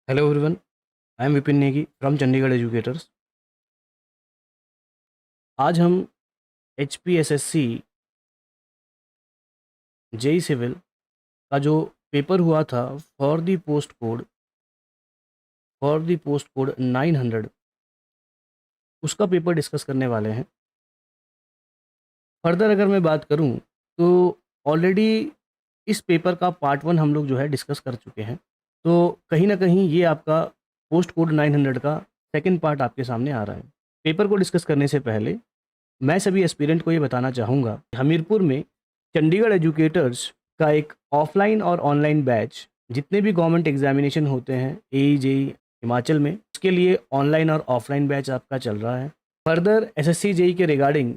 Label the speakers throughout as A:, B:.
A: Hello everyone, I am Vipin Negi from Chandigarh educators. आज हम H P S S C JE civil का जो paper हुआ था फॉर दी पोस्ट कोड 900 उसका पेपर डिस्कस करने वाले हैं। फर्दर अगर मैं बात करूं तो ऑलरेडी इस पेपर का पार्ट 1 हम लोग जो है डिस्कस कर चुके हैं। तो कहीं ना कहीं ये आपका पोस्ट कोड 900 का सेकंड पार्ट आपके सामने आ रहा है। पेपर को डिस्कस करने से पहले मैं सभी एस्पिरेंट को ये बताना चाहूँगा, हमीरपुर में चंडीगढ़ एजुकेटर्स का एक ऑफलाइन और ऑनलाइन बैच, जितने भी गवर्नमेंट एग्जामिनेशन होते हैं ए जेई हिमाचल में, उसके लिए ऑनलाइन और ऑफलाइन बैच आपका चल रहा है। फर्दर एसएससी जेई के रिगार्डिंग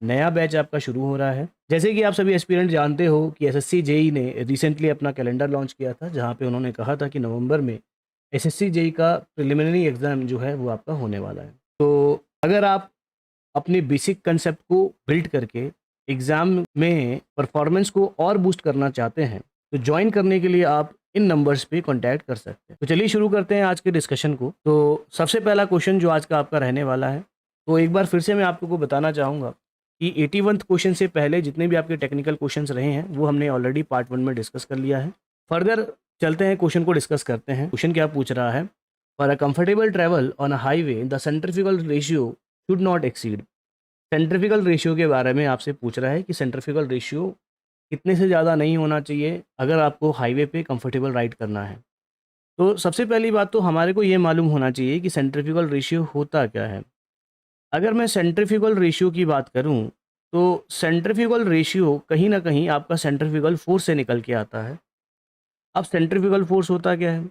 A: नया बैच आपका शुरू हो रहा है। जैसे कि आप सभी एस्पिरेंट जानते हो कि एसएससी जेई ने रिसेंटली अपना कैलेंडर लॉन्च किया था, जहाँ पे उन्होंने कहा था कि नवंबर में एसएससी जेई का प्रिलिमिनरी एग्ज़ाम जो है वो आपका होने वाला है। तो अगर आप अपने बेसिक कंसेप्ट को बिल्ड करके एग्ज़ाम में परफॉर्मेंस को और बूस्ट करना चाहते हैं तो ज्वाइन करने के लिए आप इन नंबर्स पे कांटेक्ट कर सकते हैं। तो चलिए शुरू करते हैं आज के डिस्कशन को। तो सबसे पहला क्वेश्चन जो आज का आपका रहने वाला है, तो एक बार फिर से मैं आपको बताना चाहूँगा कि 81th क्वेश्चन से पहले जितने भी आपके टेक्निकल क्वेश्चंस रहे हैं वो हमने ऑलरेडी पार्ट 1 में डिस्कस कर लिया है। फर्दर चलते हैं, क्वेश्चन को डिस्कस करते हैं। क्वेश्चन क्या पूछ रहा है, for a comfortable travel on a highway the centrifugal ratio should not exceed. Centrifugal ratio के बारे में आपसे पूछ रहा है कि सेंट्रीफ्यूगल रेशियो कितने से ज़्यादा नहीं होना चाहिए अगर आपको हाईवे पे कंफर्टेबल राइड करना है। तो सबसे पहली बात तो हमारे को ये मालूम होना चाहिए कि सेंट्रीफ्यूगल रेशियो होता क्या है। अगर मैं सेंट्रीफ्यूगल रेशियो की बात करूं तो सेंट्रीफ्यूगल रेशियो कहीं ना कहीं आपका सेंट्रीफ्यूगल फोर्स से निकल के आता है। अब सेंट्रीफ्यूगल फोर्स होता क्या है,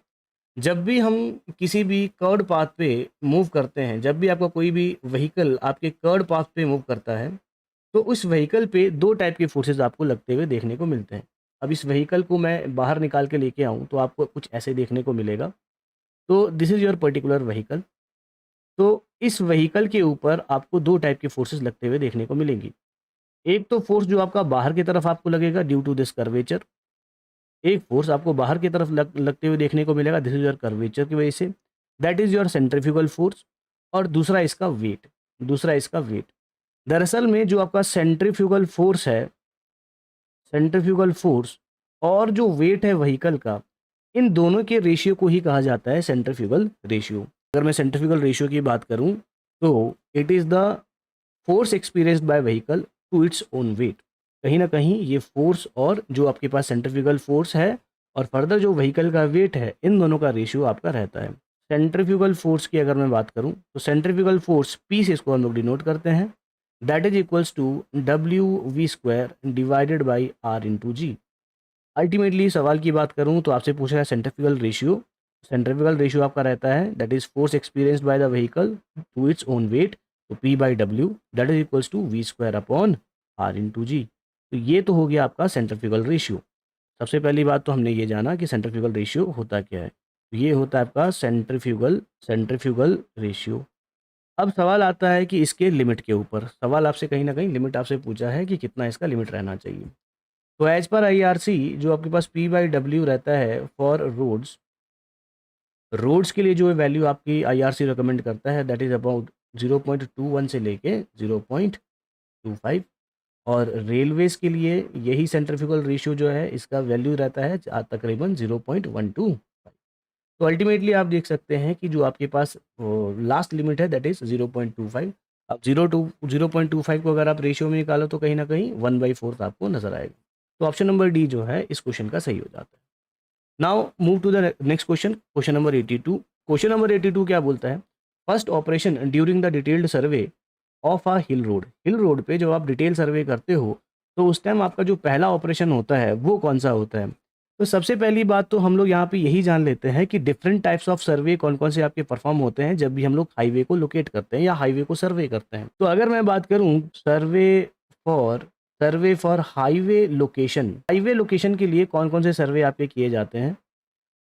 A: जब भी हम किसी भी कर्ड पाथ पे मूव करते हैं, जब भी आपका कोई भी व्हीकल आपके कर्ड पाथ पे मूव करता है तो उस व्हीकल पे दो टाइप के फोर्सेस आपको लगते हुए देखने को मिलते हैं। अब इस व्हीकल को मैं बाहर निकाल के लेके आऊँ तो आपको कुछ ऐसे देखने को मिलेगा। तो this is your particular vehicle. तो इस व्हीकल के ऊपर आपको दो टाइप के फोर्सेस लगते हुए देखने को मिलेंगी। एक तो फोर्स जो आपका बाहर की तरफ आपको लगेगा ड्यू टू दिस कर्वेचर। एक फोर्स आपको बाहर की तरफ लगते हुए देखने को मिलेगा, दिस इज योर कर्वेचर की वजह से, that is your centrifugal force. और दूसरा इसका वेट। दरअसल में जो आपका सेंट्रीफ्यूगल फोर्स और जो वेट है व्हीकल का, इन दोनों के रेशियो को ही कहा जाता है सेंट्रीफ्यूगल रेशियो। अगर मैं सेंट्रीफ्यूगल रेशियो की बात करूं तो it is the force experienced by vehicle to its own weight. कहीं ना कहीं ये फोर्स और जो आपके पास सेंट्रीफ्यूगल फोर्स है और फर्दर जो व्हीकल का वेट है, इन दोनों का रेशियो आपका रहता है। सेंट्रीफ्यूगल फोर्स की अगर मैं बात करूं तो सेंट्रीफ्यूगल फोर्स पी से इसको हम लोग डिनोट करते हैं, that is equals to W v² divided by R into G. Ultimately सवाल की बात करूं तो आपसे पूछा है सेंट्रीफ्यूगल रेशियो। सेंट्रीफ्यूगल रेशियो आपका रहता है that is force experienced by the vehicle to its own weight, तो P/W that is equals to V² upon R into g. तो ये तो हो गया आपका सेंट्रीफ्यूगल रेशियो। सबसे पहली बात तो हमने ये जाना कि सेंट्रीफ्यूगल रेशियो होता क्या है। तो ये होता है आपका सेंट्रीफ्यूगल रेशियो। अब सवाल आता है कि इसके लिमिट के ऊपर, सवाल आपसे कहीं ना कहीं लिमिट आपसे पूछा है कि कितना इसका लिमिट रहना चाहिए। तो एज पर IRC जो आपके पास P/W रहता है फॉर रोड्स के लिए जो वैल्यू आपकी IRC रिकमेंड करता है दैट इज अबाउट 0.21 से लेके 0.25। और रेलवेज के लिए यही सेंट्रीफ्यूगल रेशियो जो है इसका वैल्यू रहता है तकरीबन 0.12। तो अल्टीमेटली आप देख सकते हैं कि जो आपके पास लास्ट लिमिट है दैट इज 0.25। अब 0.25 को अगर आप रेशियो में निकालो तो कहीं ना कहीं 1/4 आपको नजर आएगा। तो ऑप्शन नंबर डी जो है इस क्वेश्चन का सही हो जाता है। Now move to the next question, question number 82। Question number 82 क्या बोलता है, first operation during the detailed survey of a hill road पे जब आप डिटेल सर्वे करते हो तो उस टाइम आपका जो पहला ऑपरेशन होता है वो कौन सा होता है। तो सबसे पहली बात तो हम लोग यहाँ पे यही जान लेते हैं कि डिफरेंट टाइप्स ऑफ सर्वे कौन कौन से आपके परफॉर्म होते हैं जब भी हम लोग हाईवे को लोकेट करते हैं या हाईवे को सर्वे करते हैं। तो अगर मैं बात करूँ for survey for highway location के लिए कौन कौन से सर्वे आपके किए जाते हैं।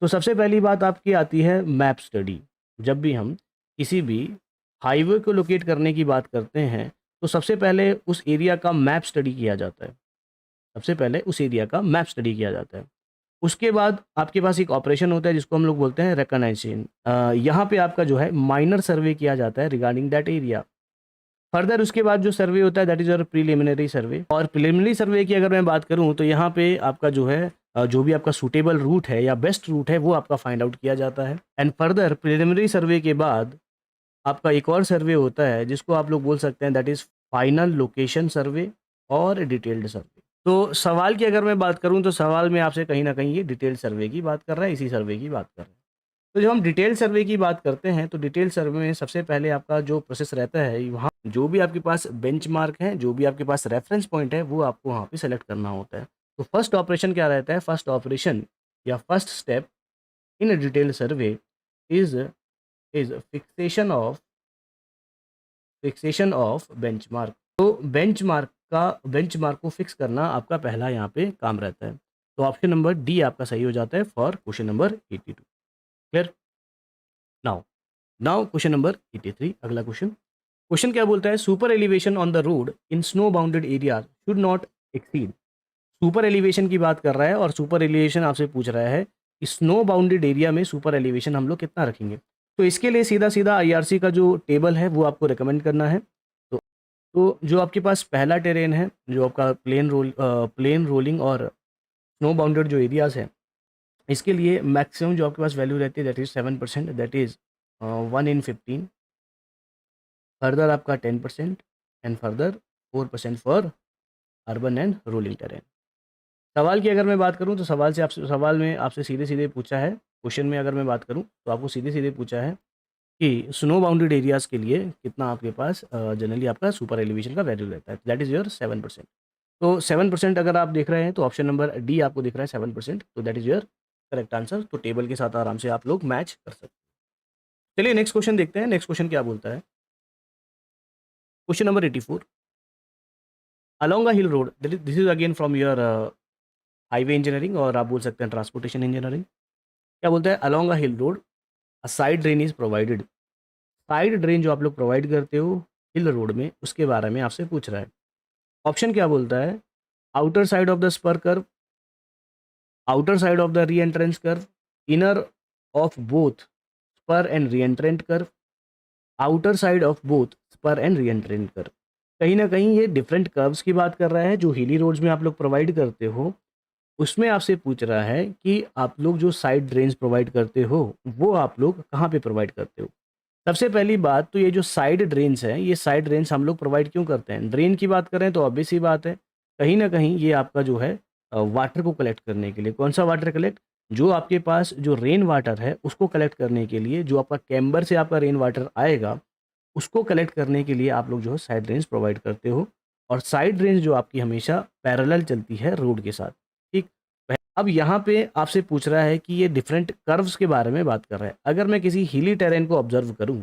A: तो सबसे पहली बात आपकी आती है मैप स्टडी। जब भी हम किसी भी हाईवे को लोकेट करने की बात करते हैं तो सबसे पहले उस एरिया का मैप स्टडी किया जाता है। उसके बाद आपके पास एक ऑपरेशन होता है जिसको हम लोग बोलते हैं रिकॉग्निशन। यहाँ पे आपका जो है माइनर सर्वे किया जाता है रिगार्डिंग दैट एरिया। फर्दर उसके बाद जो सर्वे होता है दैट इज योर प्रीलिमिनरी सर्वे। और प्रीलिमिनरी सर्वे की अगर मैं बात करूँ तो यहाँ पे आपका जो है जो भी आपका सूटेबल रूट है या बेस्ट रूट है वो आपका फाइंड आउट किया जाता है। एंड फर्दर प्रीलिमिनरी सर्वे के बाद आपका एक और सर्वे होता है जिसको आप लोग बोल सकते हैं that is final location survey और डिटेल्ड सर्वे। तो सवाल की अगर मैं बात करूं तो सवाल में आपसे कहीं ना कहीं ये डिटेल सर्वे की बात कर रहा है, इसी सर्वे की बात कर रहे हैं। तो जब हम डिटेल सर्वे की बात करते हैं तो डिटेल सर्वे में सबसे पहले आपका जो प्रोसेस रहता है, वहाँ जो भी आपके पास बेंचमार्क है, जो भी आपके पास रेफरेंस पॉइंट है, वो आपको वहाँ पे सेलेक्ट करना होता है। तो फर्स्ट ऑपरेशन क्या रहता है? फर्स्ट ऑपरेशन या first step in a detail survey is is fixation of benchmark. तो बेंचमार्क को फिक्स करना आपका पहला यहाँ पे काम रहता है। तो ऑप्शन नंबर डी आपका सही हो जाता है for question number 82। Clear? Now now question number 83, अगला क्वेश्चन। क्वेश्चन क्या बोलता है? Super elevation on the road in snow bounded area should not exceed. Super elevation की बात कर रहा है और सुपर एलिवेशन आपसे पूछ रहा है कि स्नो बाउंडेड एरिया में सुपर एलिवेशन हम लोग कितना रखेंगे। तो इसके लिए सीधा सीधा आईआरसी का जो टेबल है वो आपको रिकमेंड करना है। तो जो आपके पास पहला टेरेन है, जो आपका प्लेन रोलिंग और स्नो बाउंडेड जो एरियाज है, इसके लिए मैक्सिमम जो आपके पास वैल्यू रहती है that is 7%, that is 1 in 15। Further आपका 10% and further 4% for urban and rolling terrain. सवाल की अगर मैं बात करूं तो सवाल में आपसे सीधे सीधे पूछा है, क्वेश्चन में अगर मैं बात करूं तो आपको सीधे सीधे पूछा है कि स्नो बाउंडेड एरियाज के लिए कितना आपके पास जनरली आपका सुपर एलिवेशन का वैल्यू रहता है, दैट इज योर 7%। तो 7% अगर आप देख रहे हैं तो ऑप्शन नंबर डी आपको दिख रहा है 7%, तो that is your correct answer. तो टेबल के साथ आराम से आप लोग मैच कर सकते हैं। चलिए नेक्स्ट क्वेश्चन देखते हैं। नेक्स्ट क्वेश्चन क्या बोलता है? Question number 84। Along a hill road, this is again from your highway engineering और आप बोल सकते हैं ट्रांसपोर्टेशन इंजीनियरिंग। क्या बोलता है? Along a hill road a side drain is provided. Side drain जो आप लोग प्रोवाइड करते हो हिल रोड में, उसके बारे में आपसे पूछ रहा है। ऑप्शन क्या बोलता है? Outer side of the spur curve, outer side of the reentrance curve, inner of both spur and reentrant curve, outer side of both spur and reentrant curve. कहीं ना कहीं ये different curves की बात कर रहा है जो हिली रोड्स में आप लोग प्रोवाइड करते हो। उसमें आपसे पूछ रहा है कि आप लोग जो साइड ड्रेन्स प्रोवाइड करते हो वो आप लोग कहाँ पे प्रोवाइड करते हो। सबसे पहली बात तो ये जो साइड ड्रेन्स हैं, ये साइड ड्रेन्स हम लोग प्रोवाइड क्यों करते हैं? ड्रेन की बात करें तो ऑब्वियस ही बात है, कहीं ना कहीं ये आपका जो है वाटर को कलेक्ट करने के लिए। कौन सा वाटर कलेक्ट? जो आपके पास जो रेन वाटर है उसको कलेक्ट करने के लिए, जो आपका कैम्बर से आपका रेन वाटर आएगा उसको कलेक्ट करने के लिए आप लोग जो है साइड ड्रेन्स प्रोवाइड करते हो। और साइड ड्रेन्स जो आपकी हमेशा पैरेलल चलती है रोड के साथ। ठीक। अब यहाँ पे आपसे पूछ रहा है कि ये डिफरेंट कर्व्स के बारे में बात कर रहा है। अगर मैं किसी हिली टेरेन को ऑब्जर्व करूँ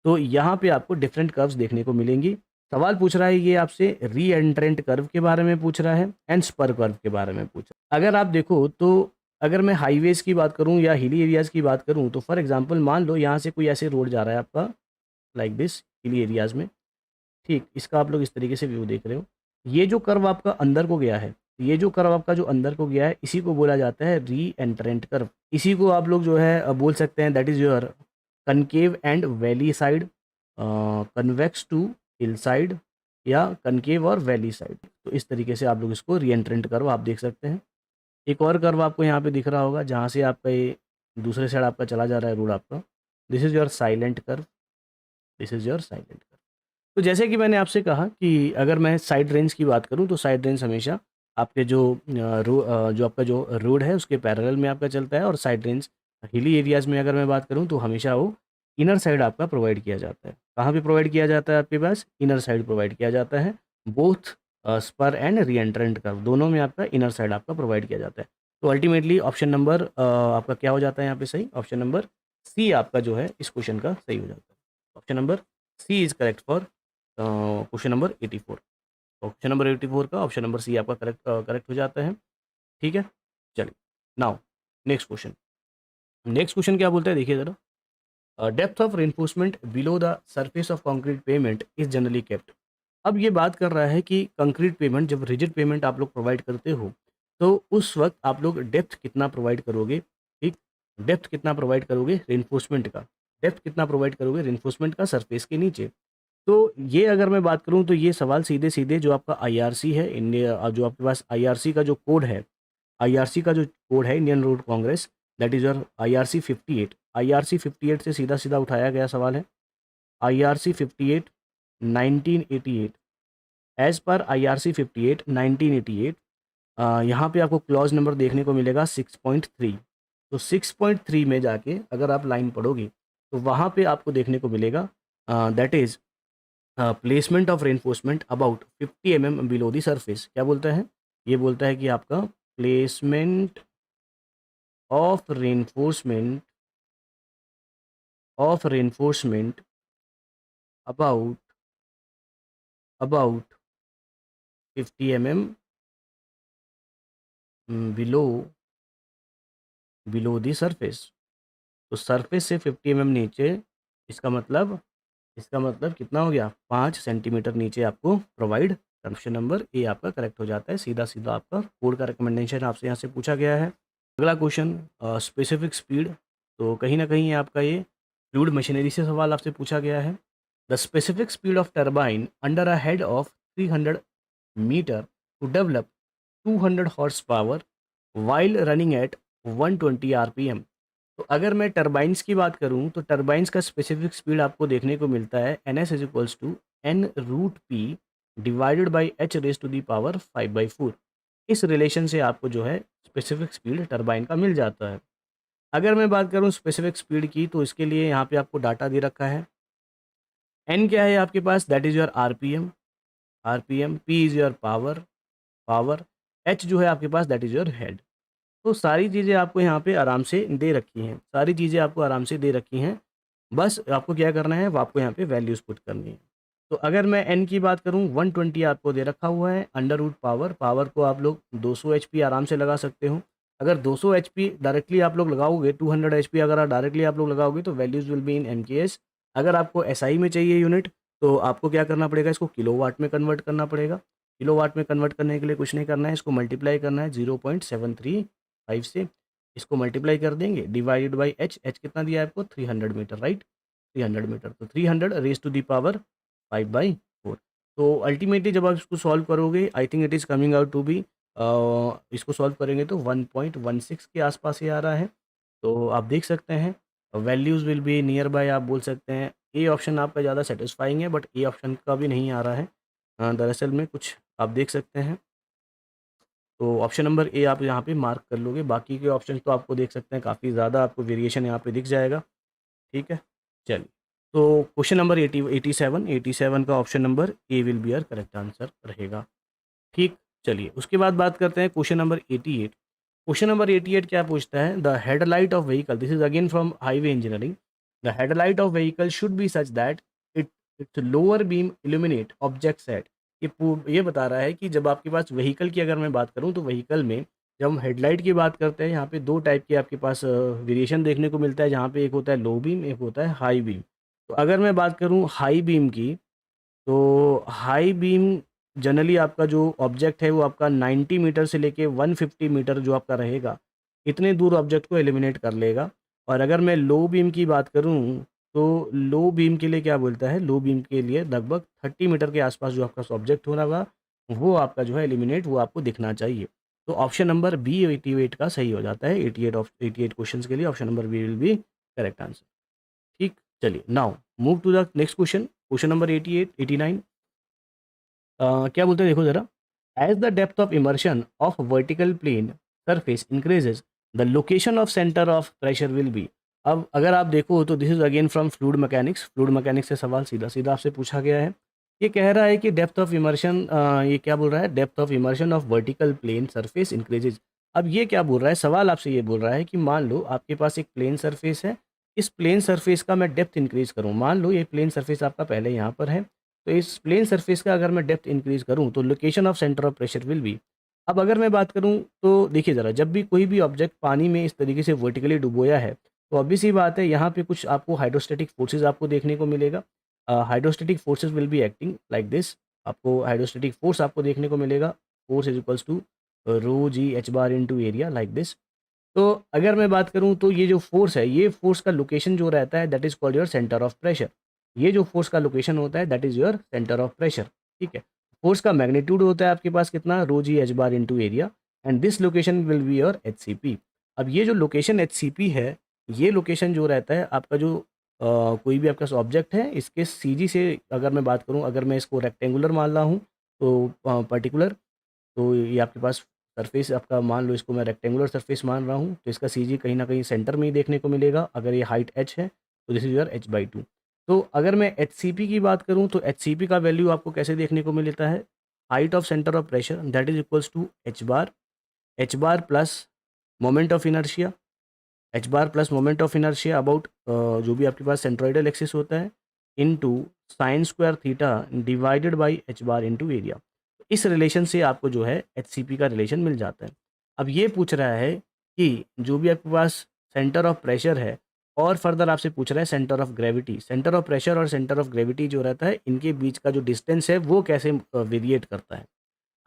A: तो यहाँ पे आपको डिफरेंट कर्व्स देखने को मिलेंगी। सवाल पूछ रहा है ये आपसे री एंट्रेंट कर्व के बारे में पूछ रहा है एंड स्पर कर्व के बारे में पूछ रहा है। अगर आप देखो तो अगर मैं हाईवेज़ की बात करूँ या हिली एरियाज़ की बात करूँ तो फॉर एग्जांपल मान लो यहाँ से कोई ऐसे रोड जा रहा है आपका लाइक दिस हिली एरियाज़ में। ठीक, इसका आप लोग इस तरीके से व्यू देख रहे हो। ये जो कर्व आपका अंदर को गया है, ये जो कर्व आपका जो अंदर को गया है, इसी को बोला जाता है री एंट्रेंट कर्व। इसी को आप लोग जो है बोल सकते हैं that is your concave and valley side, convex to hill side या कनकेव और वैली साइड। तो इस तरीके से आप लोग इसको री एंट्रेंट कर्व आप देख सकते हैं। एक और कर्व आपको यहाँ पे दिख रहा होगा जहाँ से आपका ये दूसरे साइड आपका चला जा रहा है रोड आपका। This is your silent curve, this is your silent curve. तो जैसे कि मैंने आपसे कहा कि अगर मैं साइड रेंज की बात करूं तो साइड रेंज हमेशा आपके जो आपका जो रोड है उसके पैरेलल में आपका चलता है। और साइड रेंज हिली एरियाज़ में अगर मैं बात करूं तो हमेशा वो इनर साइड आपका प्रोवाइड किया जाता है। कहाँ पे प्रोवाइड किया जाता है? आपके पास इनर साइड प्रोवाइड किया जाता है। Both spur and reentrant curve दोनों में आपका इनर साइड आपका प्रोवाइड किया जाता है। तो अल्टीमेटली ऑप्शन नंबर आपका क्या हो जाता है यहाँ पे सही? ऑप्शन नंबर सी आपका जो है इस क्वेश्चन का सही हो जाता है। Option number C is correct for question number 84। Option number 84 का ऑप्शन नंबर सी आपका करेक्ट हो जाता है। ठीक है, चलिए now next question. Next question क्या बोलता है देखिए ज़रा। Depth of reinforcement below the surface of concrete payment is generally kept. अब ये बात कर रहा है कि कंक्रीट पेमेंट, जब रिजिड पेमेंट आप लोग प्रोवाइड करते हो, तो उस वक़्त आप लोग डेप्थ कितना प्रोवाइड करोगे, ठीक? डेप्थ कितना प्रोवाइड करोगे रेनफोर्समेंट का, डेप्थ कितना प्रोवाइड करोगे रेनफोर्समेंट का सरफेस के नीचे। तो ये अगर मैं बात करूँ तो ये सवाल सीधे-सीधे जो आपका आईआरसी है, जो आपके पास आईआरसी का जो कोड है, आईआरसी का जो कोड है Indian road Congress, that is your IRC 58, IRC 58 से सीधा-सीधा उठाया गया सवाल है। आईआरसी 58 1988, एज़ पर आईआरसी 58 1988, यहाँ पे आपको क्लॉज़ नंबर देखने को मिलेगा 6.3। तो 6.3 में जाके अगर आप लाइन पढ़ोगे, तो वहाँ पे आपको देखने को मिलेगा that is placement of reinforcement about 50 below the surface. क्या बोलता है? ये बोलता है कि आपका placement of reinforcement about about 50 below the surface. तो सरफेस से 50 नीचे, इसका मतलब कितना हो गया? 5 सेंटीमीटर नीचे आपको प्रोवाइड। ऑप्शन नंबर ए आपका करेक्ट हो जाता है। सीधा-सीधा आपका कोड का रिकमेंडेशन आपसे यहाँ से पूछा गया है। अगला क्वेश्चन स्पेसिफिक स्पीड, तो कहीं न कहीं आपका ये फ्लूइड मशीनरी से सवाल आपसे पूछा गया है। The specific speed of turbine under a head of 300 metre to develop 200 horse power while running at 120 RPM. तो अगर मैं टरबाइन्स की बात करूं तो टरबाइन्स का स्पेसिफिक स्पीड आपको देखने को मिलता है NS is equals to N root P divided by H raise to the power 5/4। इस रिलेशन से आपको जो है स्पेसिफिक स्पीड टरबाइन का मिल जाता है। अगर मैं बात करूं स्पेसिफिक स्पीड की, तो इसके लिए यहाँ पे आपको डाटा दे रखा है। एन क्या है आपके पास? That is your RPM, P is your power, H जो है आपके पास दैट इज़ योर हेड। तो सारी चीज़ें आपको यहाँ पे आराम से दे रखी हैं, सारी चीज़ें आपको आराम से दे रखी हैं। बस आपको क्या करना है, वो आपको यहाँ पे वैल्यूज़ पुट करनी है। तो अगर मैं एन की बात करूँ 120 आपको दे रखा हुआ है, अंडर रूट पावर को आप लोग 200 एचपी आराम से लगा सकते हो। अगर 200 एचपी डायरेक्टली आप लोग लगाओगे, 200 एचपी अगर आप डायरेक्टली आप लोग लगाओगे तो values will be in MKS. अगर आपको एसआई में चाहिए यूनिट, तो आपको क्या करना पड़ेगा, इसको किलोवाट में कन्वर्ट करना पड़ेगा। किलोवाट में कन्वर्ट करने के लिए कुछ नहीं करना है, इसको मल्टीप्लाई करना है 0.735 से। इसको मल्टीप्लाई कर देंगे डिवाइडेड बाई एच, एच कितना दिया है आपको 300 मीटर, राइट? 300 मीटर, तो 300 रेज़ टू द पावर 5/4। तो अल्टीमेटली जब आप इसको सॉल्व करोगे, I think it is coming out to be, इसको सॉल्व करेंगे तो 1.16 के आसपास ये आ रहा है। तो आप देख सकते हैं values will be near by, आप बोल सकते हैं ए ऑप्शन आपका ज़्यादा सेटिस्फाइंग है, बट ए ऑप्शन का भी नहीं आ रहा है। दरअसल में कुछ आप देख सकते हैं, तो ऑप्शन नंबर ए आप यहाँ पे मार्क कर लोगे। बाकी के ऑप्शन तो आपको देख सकते हैं काफ़ी ज़्यादा आपको वेरिएशन यहाँ पे दिख जाएगा। ठीक है, चलिए। तो क्वेश्चन नंबर 87 का option number A will be our correct answer रहेगा। ठीक, चलिए उसके बाद बात करते हैं क्वेश्चन नंबर 88। क्वेश्चन नंबर 88 क्या पूछता है? The headlight of vehicle, this is again from highway engineering. The headlight of vehicle should be such that it its lower beam illuminate objects at. ये बता रहा है कि जब आपके पास व्हीकल की अगर मैं बात करूं, तो व्हीकल में जब हम हेडलाइट की बात करते हैं, यहाँ पे दो टाइप के आपके पास वेरिएशन देखने को मिलता है, जहाँ पे एक होता है लो बीम, एक होता है हाई बीम। तो अगर मैं बात करूँ हाई बीम की, तो हाई बीम जनरली आपका जो ऑब्जेक्ट है वो आपका 90 मीटर से लेके 150 मीटर जो आपका रहेगा, इतने दूर ऑब्जेक्ट को एलिमिनेट कर लेगा। और अगर मैं लो बीम की बात करूं, तो लो बीम के लिए क्या बोलता है? लो बीम के लिए लगभग 30 मीटर के आसपास जो आपका ऑब्जेक्ट होगा, वो आपका जो है एलिमिनेट, वो आपको दिखना चाहिए। तो ऑप्शन नंबर बी 88 का सही हो जाता है। 88 क्वेश्चन के लिए option number B will be correct answer. ठीक, चलिए now move to the next question, question number 89। क्या बोलते हैं देखो ज़रा। As the depth of immersion of vertical plane surface increases, the location of centre of pressure will be. अब अगर आप देखो तो this is again from fluid mechanics से सवाल सीधा सीधा आपसे पूछा गया है। ये कह रहा है कि डेप्थ ऑफ इमर्शन, ये क्या बोल रहा है? Depth of immersion of vertical plane surface increases. अब ये क्या बोल रहा है? सवाल आपसे ये बोल रहा है कि मान लो आपके पास एक प्लेन सरफेस है, इस प्लेन सरफेस का मैं डेप्थ इंक्रीज करूँ। मान लो ये प्लेन सरफेस आपका पहले यहाँ पर है, तो इस प्लेन सरफेस का अगर मैं डेप्थ इंक्रीज करूँ, तो location of centre of pressure will be. अब अगर मैं बात करूँ, तो देखिए ज़रा, जब भी कोई भी ऑब्जेक्ट पानी में इस तरीके से वर्टिकली डुबोया है, तो ऑब्वियस सी बात है यहाँ पे कुछ आपको हाइड्रोस्टैटिक फोर्सेस आपको देखने को मिलेगा। Hydrostatic forces will be acting like this. आपको हाइड्रोस्टैटिक फोर्स आपको देखने को मिलेगा, force is equals to rho ji H bar into area like this. तो अगर मैं बात करूँ तो ये जो फोर्स है, ये फोर्स का लोकेशन जो रहता है that is called your centre of pressure. ये जो फोर्स का लोकेशन होता है that is your centre of pressure, ठीक है। फोर्स का मैग्नीट्यूड होता है आपके पास कितना, rho ji H bar into area, and this location will be your H C P. अब ये जो लोकेशन एच सी पी है, ये लोकेशन जो रहता है आपका जो कोई भी आपका ऑब्जेक्ट है, इसके सी जी से अगर मैं बात करूँ, अगर मैं इसको रेक्टेंगुलर मान रहा हूँ तो पर्टिकुलर, तो ये आपके पास सरफेस आपका मान लो, इसको मैं रेक्टेंगुलर सरफेस मान रहा हूँ, तो इसका सी जी कहीं ना कहीं सेंटर में ही देखने को मिलेगा। अगर ये हाइट एच है तो this is your H by two. तो अगर मैं एच सी पी की बात करूँ तो एच सी पी का वैल्यू आपको कैसे देखने को मिलता है, height of centre of pressure that is equals to H bar plus moment of inertia, H bar plus moment of inertia about जो भी आपके पास सेंट्रोइडल एक्सिस होता है, into sine square theta divided by H bar into area. इस relation से आपको जो है एच का रिलेशन मिल जाता है। अब ये पूछ रहा है कि जो भी आपके पास सेंटर ऑफ प्रेशर है, और फर्दर आपसे पूछ रहा है centre of gravity, centre of pressure और सेंटर ऑफ ग्रेविटी जो रहता है, इनके बीच का जो डिस्टेंस है वो कैसे वेरिएट करता है।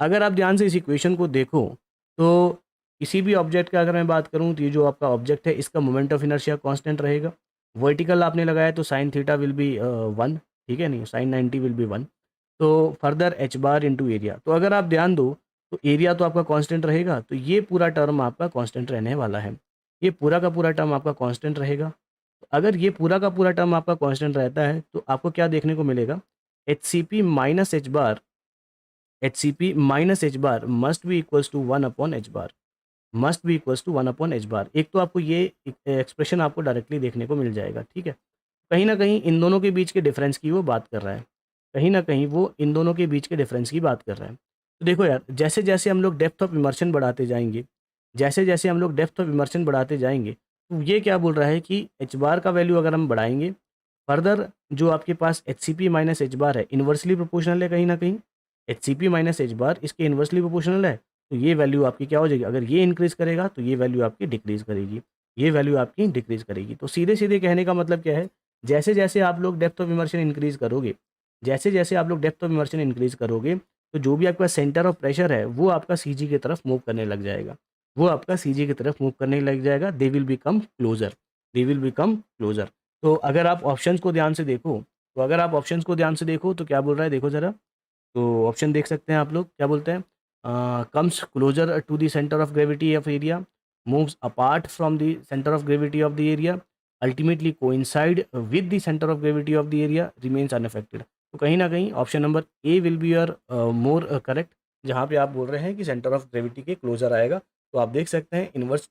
A: अगर आप ध्यान से इस इक्वेशन को देखो तो किसी भी ऑब्जेक्ट का अगर मैं बात करूँ तो ये जो आपका ऑब्जेक्ट है इसका मोमेंट ऑफ इनर्शिया कांस्टेंट रहेगा। वर्टिकल आपने लगाया तो साइन थीटा विल बी 1, ठीक है, नहीं साइन 90 विल बी 1। तो further H bar into area, तो अगर आप ध्यान दो तो एरिया तो आपका कांस्टेंट रहेगा, तो ये पूरा टर्म आपका कांस्टेंट रहने वाला है। ये पूरा का पूरा टर्म आपका कांस्टेंट रहेगा। अगर ये पूरा का पूरा टर्म आपका कांस्टेंट रहता है तो आपको क्या देखने को मिलेगा, H C P minus H bar, H C P minus H bar must be equals to 1 upon H bar, must be equals to 1 upon H bar. एक तो आपको ये एक्सप्रेशन आपको डायरेक्टली देखने को मिल जाएगा, ठीक है। कहीं ना कहीं इन दोनों के बीच के डिफरेंस की वो बात कर रहा है, कहीं ना कहीं वो इन दोनों के बीच के डिफरेंस की बात कर रहा है। तो देखो यार, जैसे जैसे हम लोग डेप्थ ऑफ इमर्शन बढ़ाते जाएंगे, जैसे जैसे हम लोग डेप्थ ऑफ इमर्शन बढ़ाते जाएंगे, तो ये क्या बोल रहा है कि एच बार का वैल्यू अगर हम बढ़ाएंगे फर्दर, जो आपके पास H C P minus H bar है इन्वर्सली प्रोपोर्शनल है, कहीं ना कहीं H C P minus H bar इसके इन्वर्सली प्रोपोर्शनल है। तो ये वैल्यू आपकी क्या हो जाएगी, अगर ये इंक्रीज़ करेगा तो ये वैल्यू आपकी डिक्रीज़ करेगी, ये वैल्यू आपकी डिक्रीज़ करेगी। तो सीधे सीधे कहने का मतलब क्या है, जैसे जैसे आप लोग डेप्थ ऑफ इमर्शन इंक्रीज़ करोगे, जैसे जैसे आप लोग डेप्थ ऑफ इमर्शन इंक्रीज़ करोगे, तो जो भी आपका सेंटर ऑफ प्रेशर है वो आपका सी जी की तरफ मूव करने लग जाएगा, वो आपका सी जी की तरफ मूव करने लग जाएगा, they will become closer, they will become closer. तो अगर आप ऑप्शंस को ध्यान से देखो, तो अगर आप ऑप्शंस को ध्यान से देखो तो क्या बोल रहा है, देखो ज़रा। तो ऑप्शन देख सकते हैं आप लोग, क्या बोलते हैं, comes closer to the centre of gravity of area, moves apart from the centre of gravity of the area, ultimately coincide with the centre of gravity of the area, remains unaffected. तो कहीं ना कहीं option number A will be your more correct, जहाँ पे आप बोल रहे हैं कि सेंटर ऑफ ग्रेविटी के क्लोजर आएगा। तो आप देख सकते हैं इनवर्स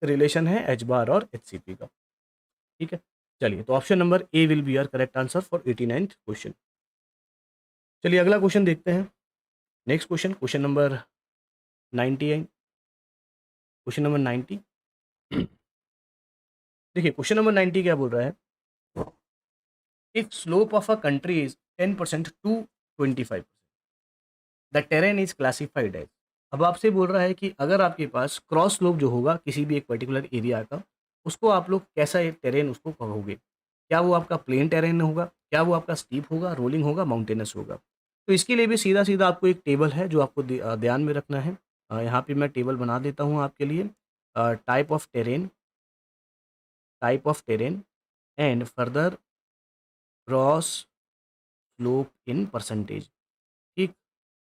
A: रिलेशन है एच बार और एच सी पी का, ठीक है। चलिए, तो option number A will be your correct answer for 89th question. चलिए अगला क्वेश्चन देखते हैं। नेक्स्ट क्वेश्चन, क्वेश्चन नंबर 90 है, क्वेश्चन नंबर 90। देखिए क्वेश्चन नंबर 90 क्या बोल रहा है, if slope of a country is 10% to 25%, the terrain is classified as. अब आपसे बोल रहा है कि अगर आपके पास क्रॉस स्लोप जो होगा किसी भी एक पर्टिकुलर एरिया का, उसको आप लोग कैसा टेरेन उसको कहोगे, क्या वो आपका प्लेन टेरेन होगा, क्या वो आपका स्टीप होगा, रोलिंग होगा, माउंटेनस होगा। तो इसके लिए भी सीधा सीधा आपको एक टेबल है जो आपको ध्यान में रखना है। यहाँ पे मैं टेबल बना देता हूँ आपके लिए, type of terrain, type of terrain and further cross slope in percentage, ठीक।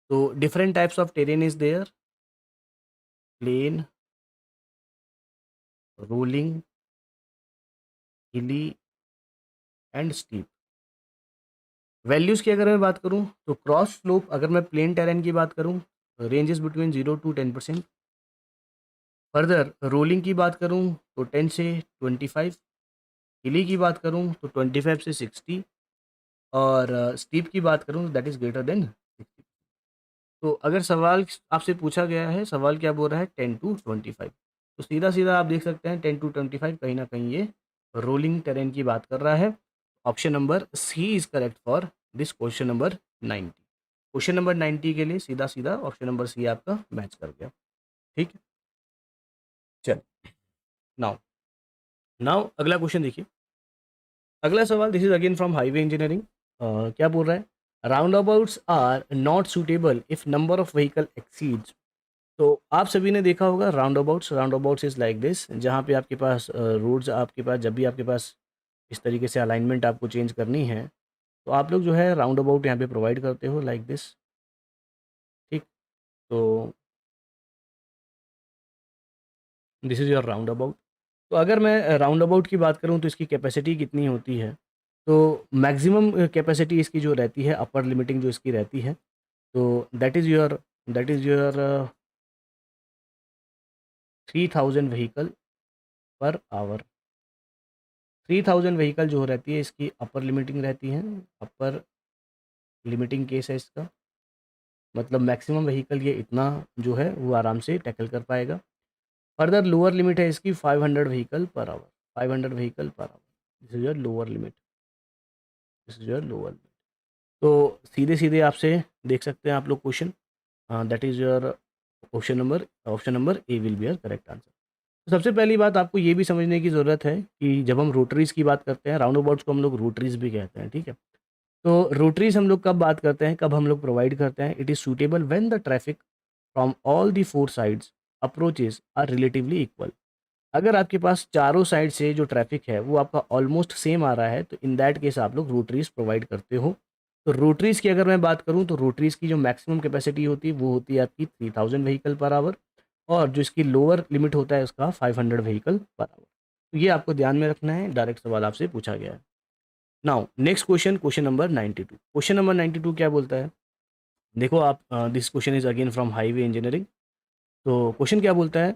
A: तो different types of terrain is there, plain, rolling, hilly and steep. Values की अगर मैं बात करूं तो क्रॉस स्लोप, अगर मैं प्लेन टेरेन की बात करूं, ranges between 0 to 10%। Further rolling की बात करूं तो 10 से 25, हिली की बात करूं तो 25 से 60, और स्टीप की बात करूं तो दैट इज़ ग्रेटर देन 60। तो अगर सवाल आपसे पूछा गया है, सवाल क्या बोल रहा है, 10 to 25, तो सीधा सीधा आप देख सकते हैं 10 to 25 कहीं ना कहीं ये रोलिंग टेरेन की बात कर रहा है। Option number C is correct for this question number 90। Question number 90 के लिए सीधा सीधा ऑप्शन नंबर सी आपका मैच कर गया, ठीक है। चल, नाउ नाउ अगला क्वेश्चन देखिए। अगला सवाल, this is again from highway engineering. क्या बोल रहा है, roundabouts are not suitable if number of vehicle exceeds. तो आप सभी ने देखा होगा roundabouts is like this, जहाँ पे आपके पास रोड्स, आपके पास जब भी आपके पास इस तरीके से अलाइनमेंट आपको चेंज करनी है, तो आप लोग जो है राउंड अबाउट यहाँ पे प्रोवाइड करते हो लाइक दिस। ठीक, तो this is your round about. तो अगर मैं राउंड अबाउट की बात करूँ तो इसकी कैपेसिटी कितनी होती है, तो मैक्सिमम कैपेसिटी इसकी जो रहती है, अपर लिमिटिंग जो इसकी रहती है, तो that is your 3000 vehicle per hour. 3000 vehicle जो रहती है इसकी अपर लिमिटिंग रहती है, अपर लिमिटिंग केस है इसका, मतलब मैक्सिमम व्हीकल ये इतना जो है वो आराम से टैकल कर पाएगा। फर्दर लोअर लिमिट है इसकी 500 vehicle per hour, 500 vehicle per hour, this is your lower limit, this is your lower limit. तो सीधे सीधे आपसे देख सकते हैं आप लोग question, that is your option number A will be your correct answer. तो सबसे पहली बात आपको ये भी समझने की ज़रूरत है कि जब हम रोटरीज की बात करते हैं, राउंड अबाउट्स को हम लोग रोटरीज भी कहते हैं, ठीक है। तो रोटरीज हम लोग कब बात करते हैं, कब हम लोग प्रोवाइड करते हैं, it is suitable when the traffic from all the four sides approaches are relatively equal. अगर आपके पास चारों साइड से जो ट्रैफिक है वो आपका ऑलमोस्ट सेम आ रहा है, तो इन दैट केस आप लोग रोटरीज प्रोवाइड करते हो। तो रोटरीज की अगर मैं बात करूं तो रोटरीज की जो मैक्सिमम कैपेसिटी होती है वो होती है आपकी 3000 व्हीकल पर आवर, और जो इसकी लोअर लिमिट होता है उसका 500 व्हीकल पर आवर। तो ये आपको ध्यान में रखना है, डायरेक्ट सवाल आपसे पूछा गया है। Now next question, question number 92। Question number 92 क्या बोलता है, देखो आप, this question is again from highway engineering. तो क्वेश्चन क्या बोलता है,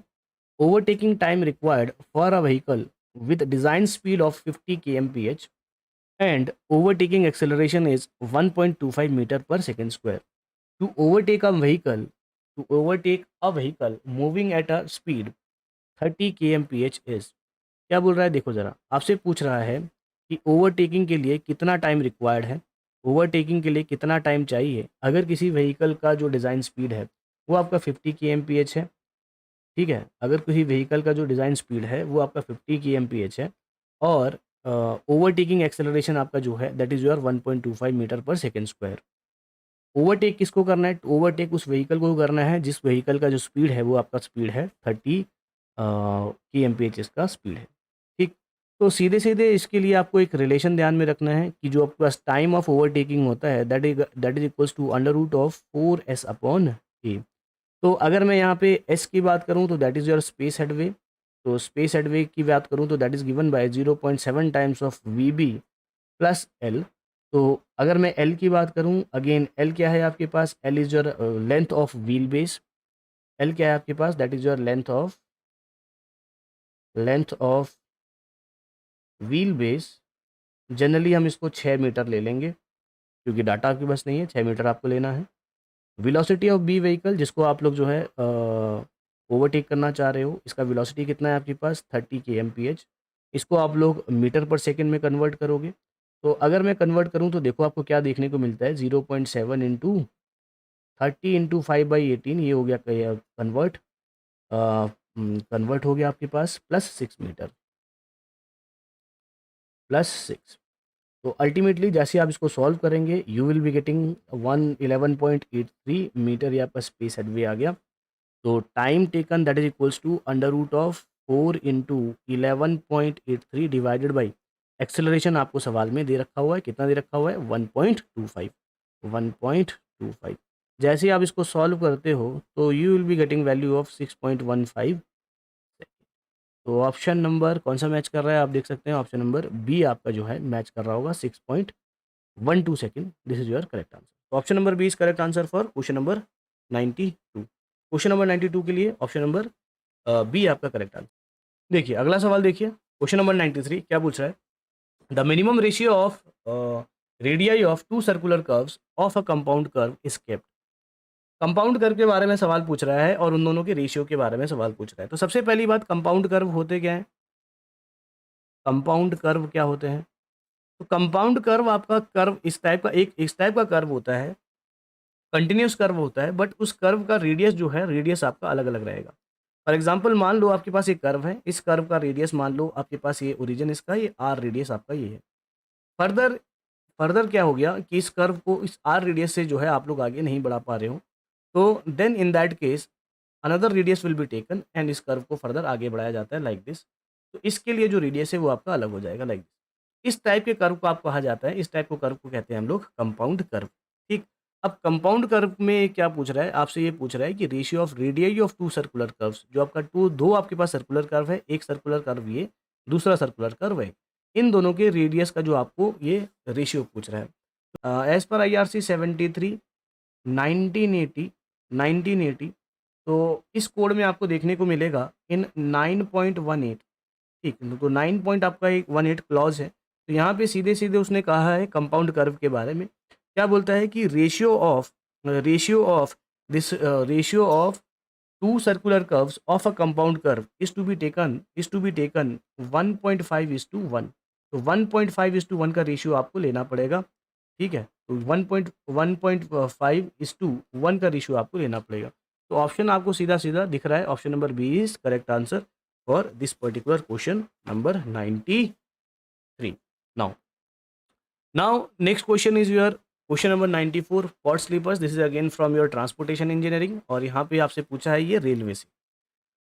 A: overtaking time required for a vehicle with design speed of 50 kmph and overtaking acceleration is 1.25 meter per second square. To overtake a vehicle, moving at a speed 30 kmph is, क्या बोल रहा है, देखो ज़रा आपसे पूछ रहा है कि ओवरटेकिंग के लिए कितना टाइम रिक्वायर्ड है, ओवरटेकिंग के लिए कितना टाइम चाहिए अगर किसी व्हीकल का जो डिज़ाइन स्पीड है वो आपका 50 kmph है। ठीक है, अगर किसी व्हीकल का जो डिज़ाइन स्पीड है वो आपका 50 kmph है, और ओवरटेकिंग एक्सेलरेशन आपका जो है दैट इज़ योर 1.25 मीटर पर सेकेंड स्क्वायर। ओवरटेक किसको करना है, ओवरटेक उस व्हीकल को करना है जिस व्हीकल का जो स्पीड है वो आपका स्पीड है 30 kmph इसका स्पीड है। ठीक, तो सीधे सीधे इसके लिए आपको एक रिलेशन ध्यान में रखना है कि जो आपके पास टाइम ऑफ ओवरटेकिंग होता है that is equals to under root of 4s upon A. तो अगर मैं यहाँ पे एस की बात करूँ तो that is your space headway. तो स्पेस हेडवे की बात करूँ तो that is given by 0.7 times of V B plus L. तो अगर मैं एल की बात करूँ, अगेन एल क्या है आपके पास, L is your length of wheel base. L क्या है आपके पास, that is your length of wheel base. Generally हम इसको 6 मीटर ले लेंगे क्योंकि डाटा आपके पास नहीं है, 6 मीटर आपको लेना है। वेलोसिटी ऑफ बी व्हीकल, जिसको आप लोग जो है ओवरटेक करना चाह रहे हो, इसका वेलोसिटी कितना है आपके पास 30 kmph। इसको आप लोग मीटर पर सेकेंड में कन्वर्ट करोगे। तो अगर मैं कन्वर्ट करूं तो देखो आपको क्या देखने को मिलता है, 0.7 इंटू 30 इंटू 5/18, ये हो गया कन्वर्ट, कन्वर्ट हो गया आपके पास +6 मीटर, +6। तो अल्टीमेटली जैसे आप इसको सॉल्व करेंगे you will be getting 111.83 metre, ये आपका स्पेस हेडवे आ गया। तो time taken that is equals to under root of 4 into 11.83 divided by acceleration, आपको सवाल में दे रखा हुआ है, कितना दे रखा हुआ है 1.25, 1.25। जैसे आप इसको सॉल्व करते हो तो you will be getting value of 6.15। तो ऑप्शन नंबर कौन सा मैच कर रहा है, आप देख सकते हैं ऑप्शन नंबर बी आपका जो है मैच कर रहा होगा, 6.12 second. This is your correct answer. तो option number B is correct answer for question number 92। Question number 92 के लिए ऑप्शन नंबर बी आपका करेक्ट आंसर। देखिए अगला सवाल, देखिए क्वेश्चन नंबर 93 क्या पूछ रहा है, the minimum ratio of radii of two circular curves of a compound curve is kept. Compound curve के बारे में सवाल पूछ रहा है और उन दोनों के रेशियो के बारे में सवाल पूछ रहा है। तो सबसे पहली बात, कंपाउंड कर्व होते क्या है, कंपाउंड कर्व क्या होते हैं। तो कंपाउंड कर्व आपका कर्व इस टाइप का कर्व होता है, कंटिन्यूस कर्व होता है, बट उस कर्व का रेडियस जो है, रेडियस आपका अलग अलग रहेगा। फॉर एग्जांपल मान लो आपके पास एक कर्व है, इस कर्व का रेडियस मान लो आपके पास ये ओरिजिन इसका, ये आर रेडियस आपका ये है। फर्दर फर्दर क्या हो गया कि इस कर्व को इस आर रेडियस से जो है आप लोग आगे नहीं बढ़ा पा रहे हो, तो then in that case another radius will be taken and इस कर्व को फर्दर आगे बढ़ाया जाता है लाइक दिस। तो इसके लिए जो रेडियस है वो आपका अलग हो जाएगा लाइक दिस। इस टाइप के कर्व को आप कहा जाता है, इस टाइप को कर्व को कहते हैं हम लोग कंपाउंड कर्व। ठीक। अब कंपाउंड कर्व में क्या पूछ रहा है आपसे, ये पूछ रहा है कि ratio of radii of two circular curves, जो आपका टू दो आपके पास सर्कुलर कर्व है, एक सर्कुलर कर्व ये, दूसरा सर्कुलर कर्व है, इन दोनों के रेडियस का जो आपको ये रेशियो पूछ रहा है। एज पर IRC 73 1980 1980, तो इस कोड में आपको देखने को मिलेगा इन 9.18। ठीक, तो 9 पॉइंट आपका एक 18 क्लॉज है। तो यहाँ पे सीधे-सीधे उसने कहा है कंपाउंड कर्व के बारे में। क्या बोलता है कि ratio of two circular curves of a compound curve is to be taken 1.5:1। तो 1.5:1 का रेशियो आपको लेना पड़ेगा। ठीक है? तो 1.5:1 का रेशियो आपको लेना पड़ेगा। तो ऑप्शन आपको सीधा-सीधा दिख रहा है, option number B is correct answer for this particular question number 93 now. Next question is your question number 94, port sleepers. This is again from your transportation engineering और यहाँ पे आपसे पूछा है ये रेलवे से।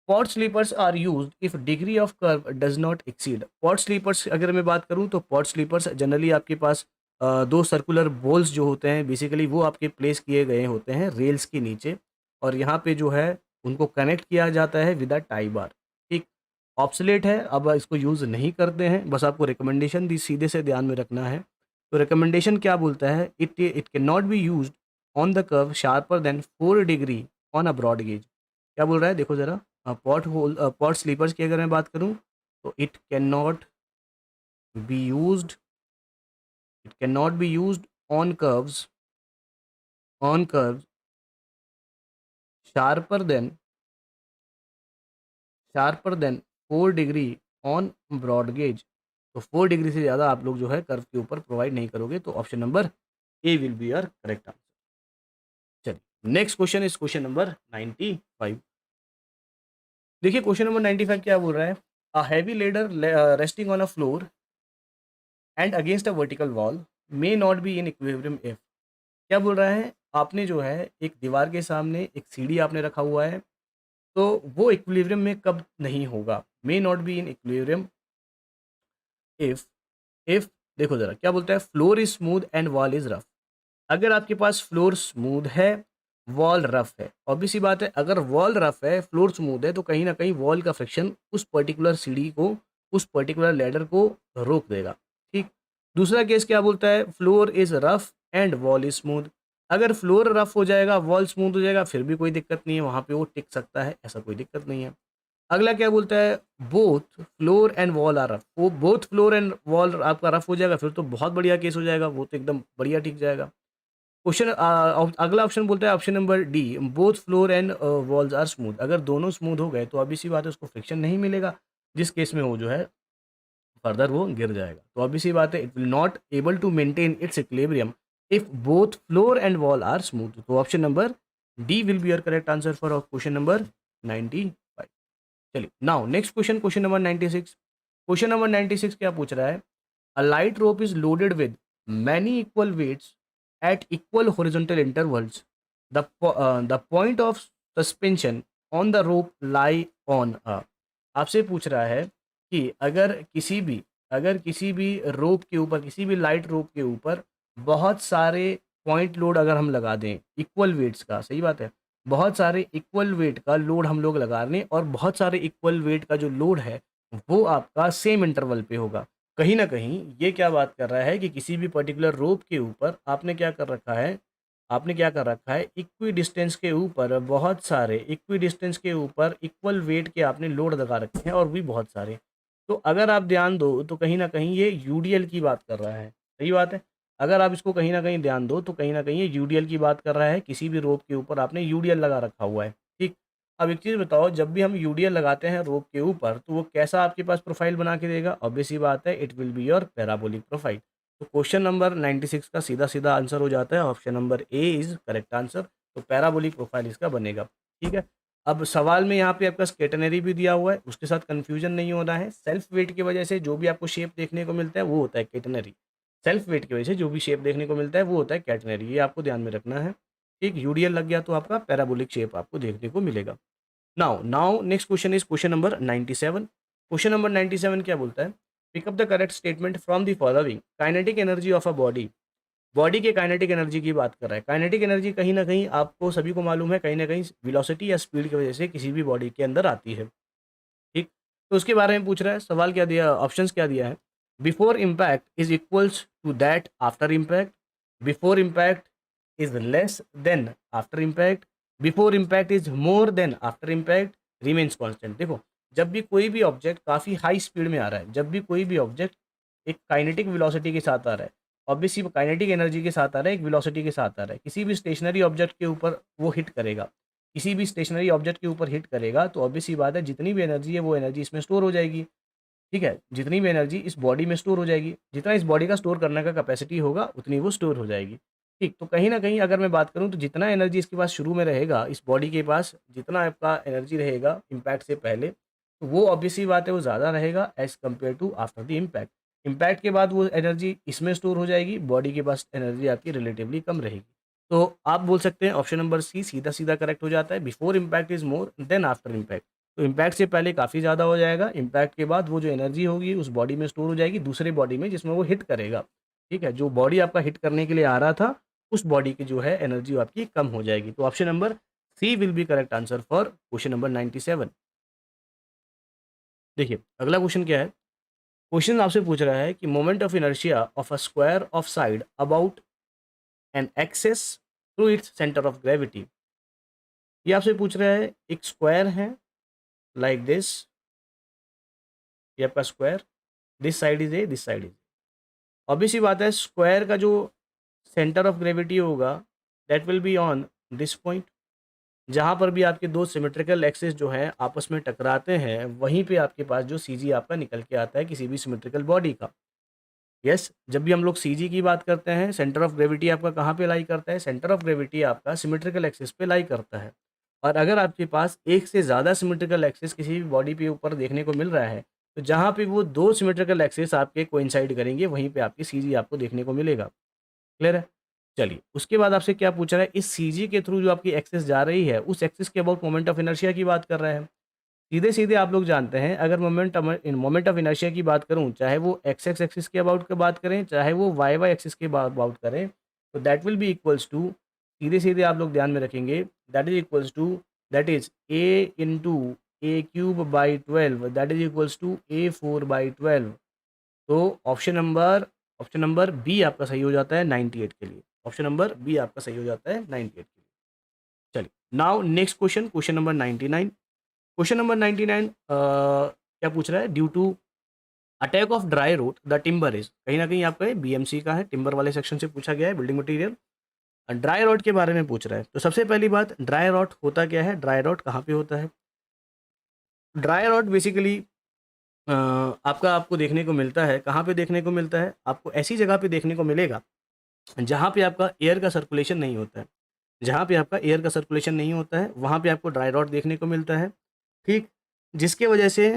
A: Port sleepers are used if degree of curve does not exceed. Port sleepers अगर मैं बात करूँ तो port sleepers जनरली आपके पास दो सर्कुलर बोल्स जो होते हैं बेसिकली वो आपके प्लेस किए गए होते हैं रेल्स के नीचे, और यहाँ पे जो है उनको कनेक्ट किया जाता है विद अ टाई बार। ठीक, ऑब्सोलेट है, अब इसको यूज़ नहीं करते हैं, बस आपको रिकमेंडेशन दी सीधे से ध्यान में रखना है। तो रिकमेंडेशन क्या बोलता है, it can not be used on the curve sharper than 4 degree on a broad gauge. क्या बोल रहा है देखो ज़रा, पॉट स्लीपर्स की अगर मैं बात करूँ तो be used it can not be used on curves sharper than 4 degree on broad gauge. तो 4 डिग्री से ज़्यादा आप लोग जो है कर्व के ऊपर प्रोवाइड नहीं करोगे, तो option number A will be your correct answer. चलिए next question is question number 95। देखिए क्वेश्चन नंबर 95 क्या बोल रहा है, a heavy ladder resting on a floor and against a vertical wall may not be in equilibrium if. क्या बोल रहा है, आपने जो है एक दीवार के सामने एक सीढ़ी आपने रखा हुआ है, तो वो इक्विलिब्रियम में कब नहीं होगा, मे not be in equilibrium if if देखो जरा क्या बोलता है, floor is smooth and wall is rough. अगर आपके पास फ्लोर स्मूथ है, वॉल रफ है, ऑब्वियस सी बात है अगर वॉल रफ है फ्लोर स्मूथ है तो कहीं ना कहीं वॉल का फ्रिक्शन उस पर्टिकुलर सीढ़ी को, उस पर्टिकुलर लैडर को रोक देगा। ठीक। दूसरा केस क्या बोलता है, floor is rough and wall is smooth. अगर फ्लोर रफ हो जाएगा वॉल स्मूथ हो जाएगा फिर भी कोई दिक्कत नहीं है, वहाँ पे वो टिक सकता है, ऐसा कोई दिक्कत नहीं है। अगला क्या बोलता है, both floor and wall are rough. वो बोथ फ्लोर एंड वॉल आपका रफ हो जाएगा फिर तो बहुत बढ़िया केस हो जाएगा, वो तो एकदम बढ़िया ठीक जाएगा। क्वेश्चन अगला ऑप्शन बोलता है option number D, both floor and walls are smooth. अगर दोनों स्मूथ हो गए तो अभी सी बात है उसको फ्रिक्शन नहीं मिलेगा, जिस केस में वो जो है फर्दर वो गिर जाएगा। तो अभी सी बात है it will not able to maintain its equilibrium if both floor and wall are smooth. तो option number D will be your correct answer for question number 95। चलिए now next question, question number 96। Question number 96 क्या पूछ रहा है, a light rope is loaded with many equal weights at equal horizontal intervals. The point of suspension on the rope lie on a। आपसे पूछ रहा है कि अगर किसी भी रोप के ऊपर, किसी भी लाइट रोप के ऊपर बहुत सारे पॉइंट लोड अगर हम लगा दें इक्वल वेट्स का, सही बात है, बहुत सारे इक्वल वेट का लोड हम लोग लगा लें और बहुत सारे इक्वल वेट का जो लोड है वो आपका सेम इंटरवल पे होगा। कहीं न कहीं ये क्या बात कर रहा है कि किसी भी पर्टिकुलर रोप के ऊपर आपने क्या कर रखा है, इक्वी डिस्टेंस के ऊपर बहुत सारे, इक्वी डिस्टेंस के ऊपर इक्वल वेट के आपने लोड लगा रखे हैं और भी बहुत सारे। तो अगर आप ध्यान दो तो कहीं न कहीं ये यूडीएल की बात कर रहा है, सही बात है। अगर आप इसको कहीं न कहीं ध्यान दो तो कहीं न कहीं ये यूडीएल की बात कर रहा है, किसी भी रोप के ऊपर आपने यूडीएल लगा रखा हुआ है, ठीक। अब एक चीज़ बताओ, जब भी हम यूडीएल लगाते हैं रोप के ऊपर तो वो कैसा आपके पास प्रोफाइल बना के देगा, ऑब्वियस सी बात है it will be your parabolic profile. तो क्वेश्चन नंबर 96 का सीधा-सीधा आंसर हो जाता है option number A is correct answer. तो पैराबोलिक प्रोफाइल इसका बनेगा, ठीक है। अब सवाल में यहाँ पे आपका स्केटेनरी भी दिया हुआ है, उसके साथ कन्फ्यूजन नहीं होना है। सेल्फ वेट की वजह से जो भी आपको शेप देखने को मिलता है वो होता है केटेनरी। सेल्फ वेट की वजह से जो भी शेप देखने को मिलता है वो होता है कैटनरी, ये आपको ध्यान में रखना है। ठीक, यूडीएल लग गया तो आपका पैराबोलिक शेप आपको देखने को मिलेगा। Now next question is question number 97। Question number 97 क्या बोलता है? Pick up the correct statement from the following. Kinetic energy of a body, body के काइनेटिक एनर्जी की बात कर रहा है। काइनेटिक एनर्जी कहीं ना कहीं आपको सभी को मालूम है, कहीं ना कहीं वेलोसिटी या स्पीड की वजह से किसी भी बॉडी के अंदर आती है। ठीक, तो उसके बारे में पूछ रहा है। सवाल क्या दिया, ऑप्शंस क्या दिया है? Before impact is equals to that after impact, before impact is less than after impact, before impact is more than after impact, remains constant. देखो, जब भी कोई भी ऑब्जेक्ट काफ़ी हाई स्पीड में आ रहा है, जब भी कोई भी ऑब्जेक्ट एक काइनेटिक वेलोसिटी के साथ आ रहा है, ऑब्वियसली काइनेटिक एनर्जी के साथ आ रहा है, एक वेलोसिटी के साथ आ रहा है, किसी भी स्टेशनरी ऑब्जेक्ट के ऊपर वो हिट करेगा, किसी भी स्टेशनरी ऑब्जेक्ट के ऊपर हिट करेगा, तो ऑब्वियस सी बात है जितनी भी एनर्जी है वो एनर्जी इसमें स्टोर हो जाएगी। ठीक है, जितनी भी एनर्जी इस बॉडी में स्टोर हो जाएगी, जितना इस बॉडी का स्टोर करने का कैपेसिटी होगा उतनी वो स्टोर हो जाएगी। ठीक, तो कहीं ना कहीं अगर मैं बात करूं तो जितना एनर्जी इसके पास शुरू में रहेगा, इस बॉडी के पास जितना आपका एनर्जी रहेगा इम्पैक्ट से पहले, तो वो ऑब्वियस सी बात है वो ज़्यादा रहेगा as compare to after the impact. Impact के बाद वो एनर्जी इसमें स्टोर हो जाएगी, बॉडी के पास एनर्जी आपकी रिलेटिवली कम रहेगी। तो आप बोल सकते हैं ऑप्शन नंबर सी सीधा सीधा करेक्ट हो जाता है। Before impact is more than after impact, तो इम्पैक्ट से पहले काफ़ी ज़्यादा हो जाएगा, इम्पैक्ट के बाद वो जो एनर्जी होगी उस बॉडी में स्टोर हो जाएगी दूसरे बॉडी में जिसमें वो हिट करेगा। ठीक है, जो बॉडी आपका हिट करने के लिए आ रहा था उस बॉडी की जो है एनर्जी आपकी कम हो जाएगी। तो option number C will be correct answer for question number 97। देखिए अगला क्वेश्चन क्या है। क्वेश्चन आपसे पूछ रहा है कि moment of inertia of a square of side about an axis through its centre of gravity. ये आपसे पूछ रहा है, एक स्क्वायर है लाइक दिस, ये आपका square, this side is A, this side is, obvious सी बात है स्क्वायर का जो सेंटर ऑफ ग्रेविटी होगा that will be on this point. जहाँ पर भी आपके दो सिमेट्रिकल एक्सिस जो है आपस में टकराते हैं वहीं पे आपके पास जो सीजी आपका निकल के आता है किसी भी सिमेट्रिकल बॉडी का। यस, जब भी हम लोग सीजी की बात करते हैं सेंटर ऑफ ग्रेविटी आपका कहाँ पे लाई करता है? सेंटर ऑफ ग्रेविटी आपका सिमेट्रिकल एक्सिस पे लाई करता है। और अगर आपके पास एक से ज़्यादा सिमेट्रिकल एक्सिस किसी भी बॉडी पे ऊपर देखने को मिल रहा है, तो जहाँ पे वो दो सिमेट्रिकल एक्सिस आपके कोइंसाइड करेंगे वहीं पे आपकी सीजी आपको देखने को मिलेगा। क्लियर है? चलिए, उसके बाद आपसे क्या पूछ रहा है, इस सीजी के थ्रू जो आपकी एक्सिस जा रही है उस एक्सिस के अबाउट मोमेंट ऑफ इनर्शिया की बात कर रहा है। सीधे-सीधे आप लोग जानते हैं, अगर मोमेंट ऑफ इनर्शिया की बात करूँ, चाहे वो एक्स-एक्स एक्सिस के अबाउट की बात करें, चाहे वो वाई-वाई एक्सिस के अबाउट करें, तो that will be equals to, सीधे-सीधे आप लोग ध्यान में रखेंगे, that is equals to, that is A into A cube by 12, that is equals to A 4 by 12। तो ऑप्शन नंबर बी आपका सही हो जाता है 98 के लिए। ऑप्शन नंबर बी आपका सही हो जाता है 98 के लिए। चलिए, now next question, question number 99। Question number 99 क्या पूछ रहा है? Due to attack of dry rot the timber is, कहीं ना कहीं आपका बीएमसी का है, टिम्बर वाले सेक्शन से पूछा गया है, बिल्डिंग मटेरियल। ड्राई रॉट के बारे में पूछ रहा है। तो सबसे पहली बात, ड्राई रॉट होता क्या है, ड्राई रॉट कहाँ पे होता है? ड्राई रॉट बेसिकली आपको देखने को मिलता है, कहाँ पे देखने को मिलता है? आपको ऐसी जगह पे देखने को मिलेगा जहाँ पे आपका एयर का सर्कुलेशन नहीं होता है। जहाँ पे आपका एयर का सर्कुलेशन नहीं होता है वहाँ पे आपको ड्राई रॉट देखने को मिलता है। ठीक, जिसके वजह से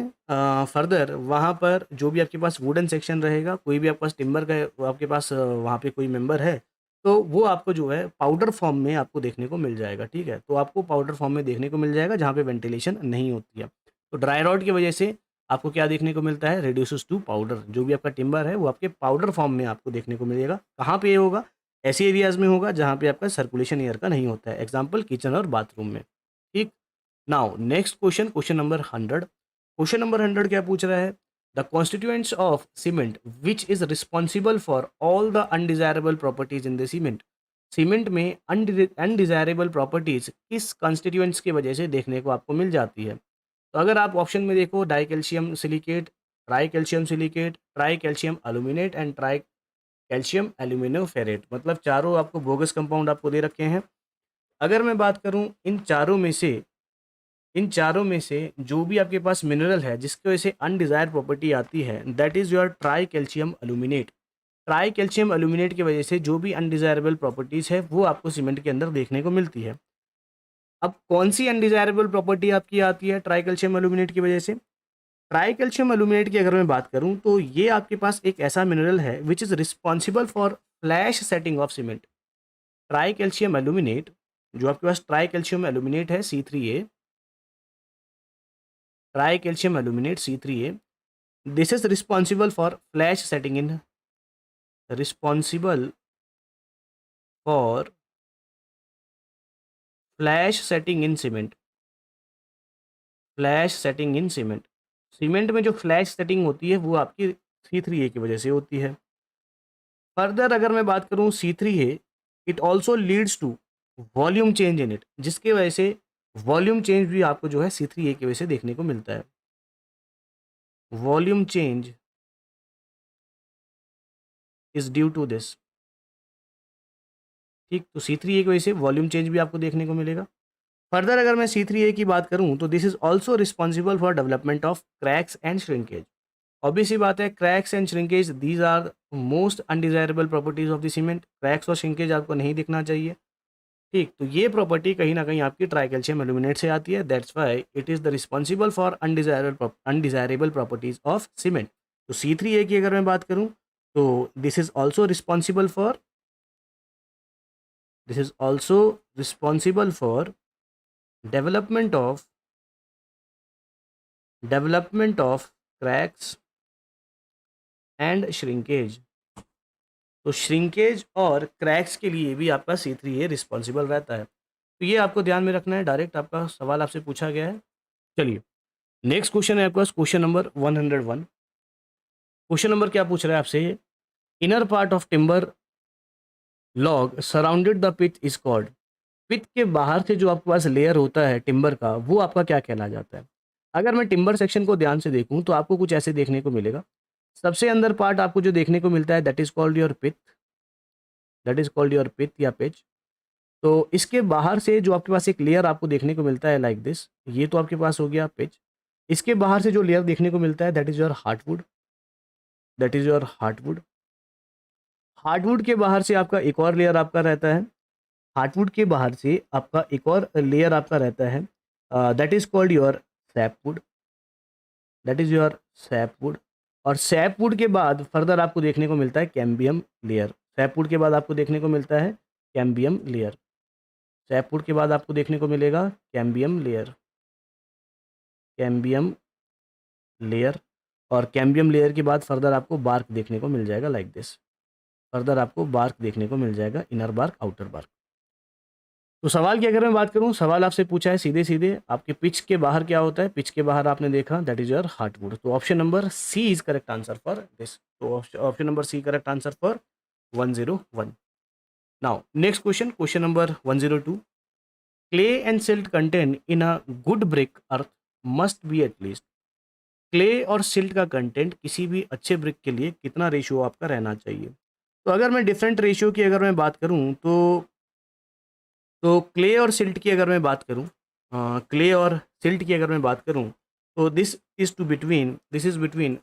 A: फर्दर वहाँ पर जो भी आपके पास वुडन सेक्शन रहेगा, कोई भी आपके पास टिम्बर का आपके पास वहाँ पे कोई मेंबर है, तो वो आपको जो है पाउडर फॉर्म में आपको देखने को मिल जाएगा। ठीक है, तो आपको पाउडर फॉर्म में देखने को मिल जाएगा जहाँ पे वेंटिलेशन नहीं होती है। तो ड्राई रॉट की वजह से आपको क्या देखने को मिलता है? Reduces to powder. जो भी आपका टिम्बर है वो आपके पाउडर फॉर्म में आपको देखने को मिलेगा। कहाँ पे ये होगा? ऐसे एरियाज़ में होगा जहाँ पे आपका सर्कुलेशन एयर का नहीं होता है, एग्जाम्पल किचन और बाथरूम में। ठीक, now next question, question number 100। Question number 100 क्या पूछ रहा है? The constituents of cement which is responsible for all the undesirable properties in the cement. Cement में अनडिजायरेबल प्रॉपर्टीज किस कॉन्स्टिट्यूएंट्स की वजह से देखने को आपको मिल जाती है? तो अगर आप ऑप्शन में देखो, dicalcium silicate, tricalcium silicate, tricalcium aluminate and tricalcium aluminoferrite, मतलब चारों आपको बोगस कंपाउंड आपको दे रखे हैं। अगर मैं बात करूं इन चारों में से जो भी आपके पास मिनरल है जिसकी वजह से अनडिजायर्ड प्रॉपर्टी आती है, that is your tricalcium aluminate. Tricalcium aluminate की वजह से जो भी अनडिजायरेबल प्रॉपर्टीज़ है वो आपको सीमेंट के अंदर देखने को मिलती है। अब कौन सी अनडिजायरेबल प्रॉपर्टी आपकी आती है ट्राई कैल्शियम अल्यूमिनेट की वजह से? ट्राई कैल्शियम एल्यूमिनेट की अगर मैं बात करूं तो ये आपके पास एक ऐसा मिनरल है which is responsible for flash setting of cement. Try calcium aluminate, जो आपके पास ट्राई कैल्शियम एल्यूमिनेट है C3A, try calcium aluminate C3A, this is responsible for flash setting in, responsible for flash setting in cement, flash setting in cement. Cement में जो flash setting होती है वो आपकी C3A की वजह से होती है। फर्दर अगर मैं बात करूं C3A, it also leads to volume change in it, जिसकी वजह से वॉल्यूम चेंज भी आपको जो है C3A की वजह से देखने को मिलता है। Volume change is due to this. ठीक, तो C3A की वजह से वॉल्यूम चेंज भी आपको देखने को मिलेगा। फर्दर अगर मैं C3A की बात करूं तो this is also responsible for development of cracks and shrinkage. Obvious सी बात है, cracks and shrinkage these are most undesirable properties of the cement. Cracks और श्रिंकेज आपको नहीं दिखना चाहिए। ठीक, तो ये प्रॉपर्टी कहीं ना कहीं आपकी ट्राई कैल्शियम एल्यूमिनेट से आती है। That's why it is the responsible for undesirable properties of cement. तो C3A की अगर मैं बात करूं तो this is also responsible for, this is also responsible for development of, development of cracks and shrinkage. तो श्रिंकेज और क्रैक्स के लिए भी आपका C3A रिस्पॉन्सिबल रहता है। तो ये आपको ध्यान में रखना है, डायरेक्ट आपका सवाल आपसे पूछा गया है। चलिए नेक्स्ट क्वेश्चन है आपके पास, क्वेश्चन नंबर 101। क्वेश्चन नंबर क्या पूछ रहा है आपसे, inner part of timber log surrounded the pitch is called. Pitch के बाहर से जो आपके पास लेयर होता है टिम्बर का, वो आपका क्या कहला जाता है। अगर मैं टिम्बर सेक्शन को ध्यान से देखूं तो आपको कुछ ऐसे देखने को मिलेगा। सबसे अंदर पार्ट आपको जो देखने को मिलता है that is called your pitch, that is called your pitch या पिच। तो इसके बाहर से जो आपके पास एक लेयर आपको देखने को मिलता है लाइक दिस, ये तो आपके पास हो गया पिच। इसके बाहर से जो लेयर देखने को मिलता है that is your heartwood, that is your heartwood. Heartwood के बाहर से आपका एक और लेयर आपका रहता है, हार्टवुड के बाहर से आपका एक और लेयर आपका रहता है, that is called your sapwood, that is your sapwood. और सैपवुड के बाद फर्दर आपको देखने को मिलता है कैम्बियम लेयर। सैपवुड के बाद आपको देखने को मिलता है कैम्बियम लेयर। सैपवुड के बाद आपको देखने को मिलेगा कैम्बियम लेयर, कैम्बियम लेयर। और कैम्बियम लेयर के बाद फर्दर आपको बार्क देखने को मिल जाएगा लाइक दिस। फर्दर आपको बार्क देखने को मिल जाएगा, इनर बार्क आउटर बार्क। तो सवाल की अगर मैं बात करूं, सवाल आपसे पूछा है सीधे सीधे आपके पिच के बाहर क्या होता है। पिच के बाहर आपने देखा दैट इज योर हार्टवुड। तो option number C is correct answer for this. तो option number C correct answer for 101। Now next question, question number 102। Clay and silt content in a good brick earth must be at least. Clay और silt का content किसी भी अच्छे brick के लिए कितना ratio आपका रहना चाहिए। तो अगर मैं डिफरेंट रेशियो की अगर मैं बात करूं तो क्ले और सिल्ट की अगर मैं बात करूं, क्ले और सिल्ट की अगर मैं बात करूं तो this is to between, this is between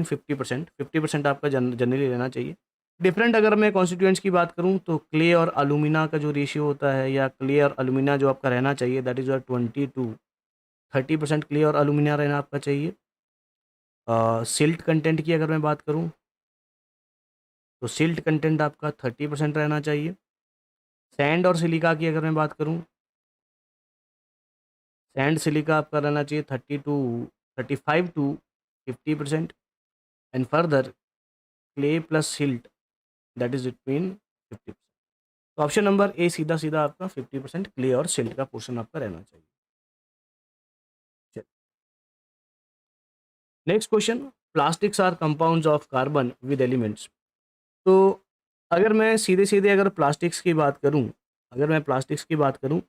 A: 50%, 50% आपका जनरली रहना चाहिए। डिफरेंट अगर मैं कॉन्स्टिट्यूएंट्स की बात करूं तो क्ले और अलुमिना का जो रेशियो होता है, या क्ले और अलुमिना जो आपका रहना चाहिए दैट इज 20 to 30% क्ले और अलुमिना रहना आपका चाहिए। सिल्ट कंटेंट की अगर मैं बात करूं तो सिल्ट कंटेंट आपका 30% रहना चाहिए। सैंड और सिलिका की अगर मैं बात करूं, सैंड सिलिका आपका रहना चाहिए 35 to 50%। And further clay plus silt that is between 50%। तो ऑप्शन नंबर ए सीधा सीधा आपका 50% क्ले और सिल्ट का पोर्शन आपका रहना चाहिए। Next question, plastics are compounds of carbon with elements. तो अगर मैं सीधे सीधे अगर प्लास्टिक्स की बात करूं, अगर मैं प्लास्टिक्स की बात करूं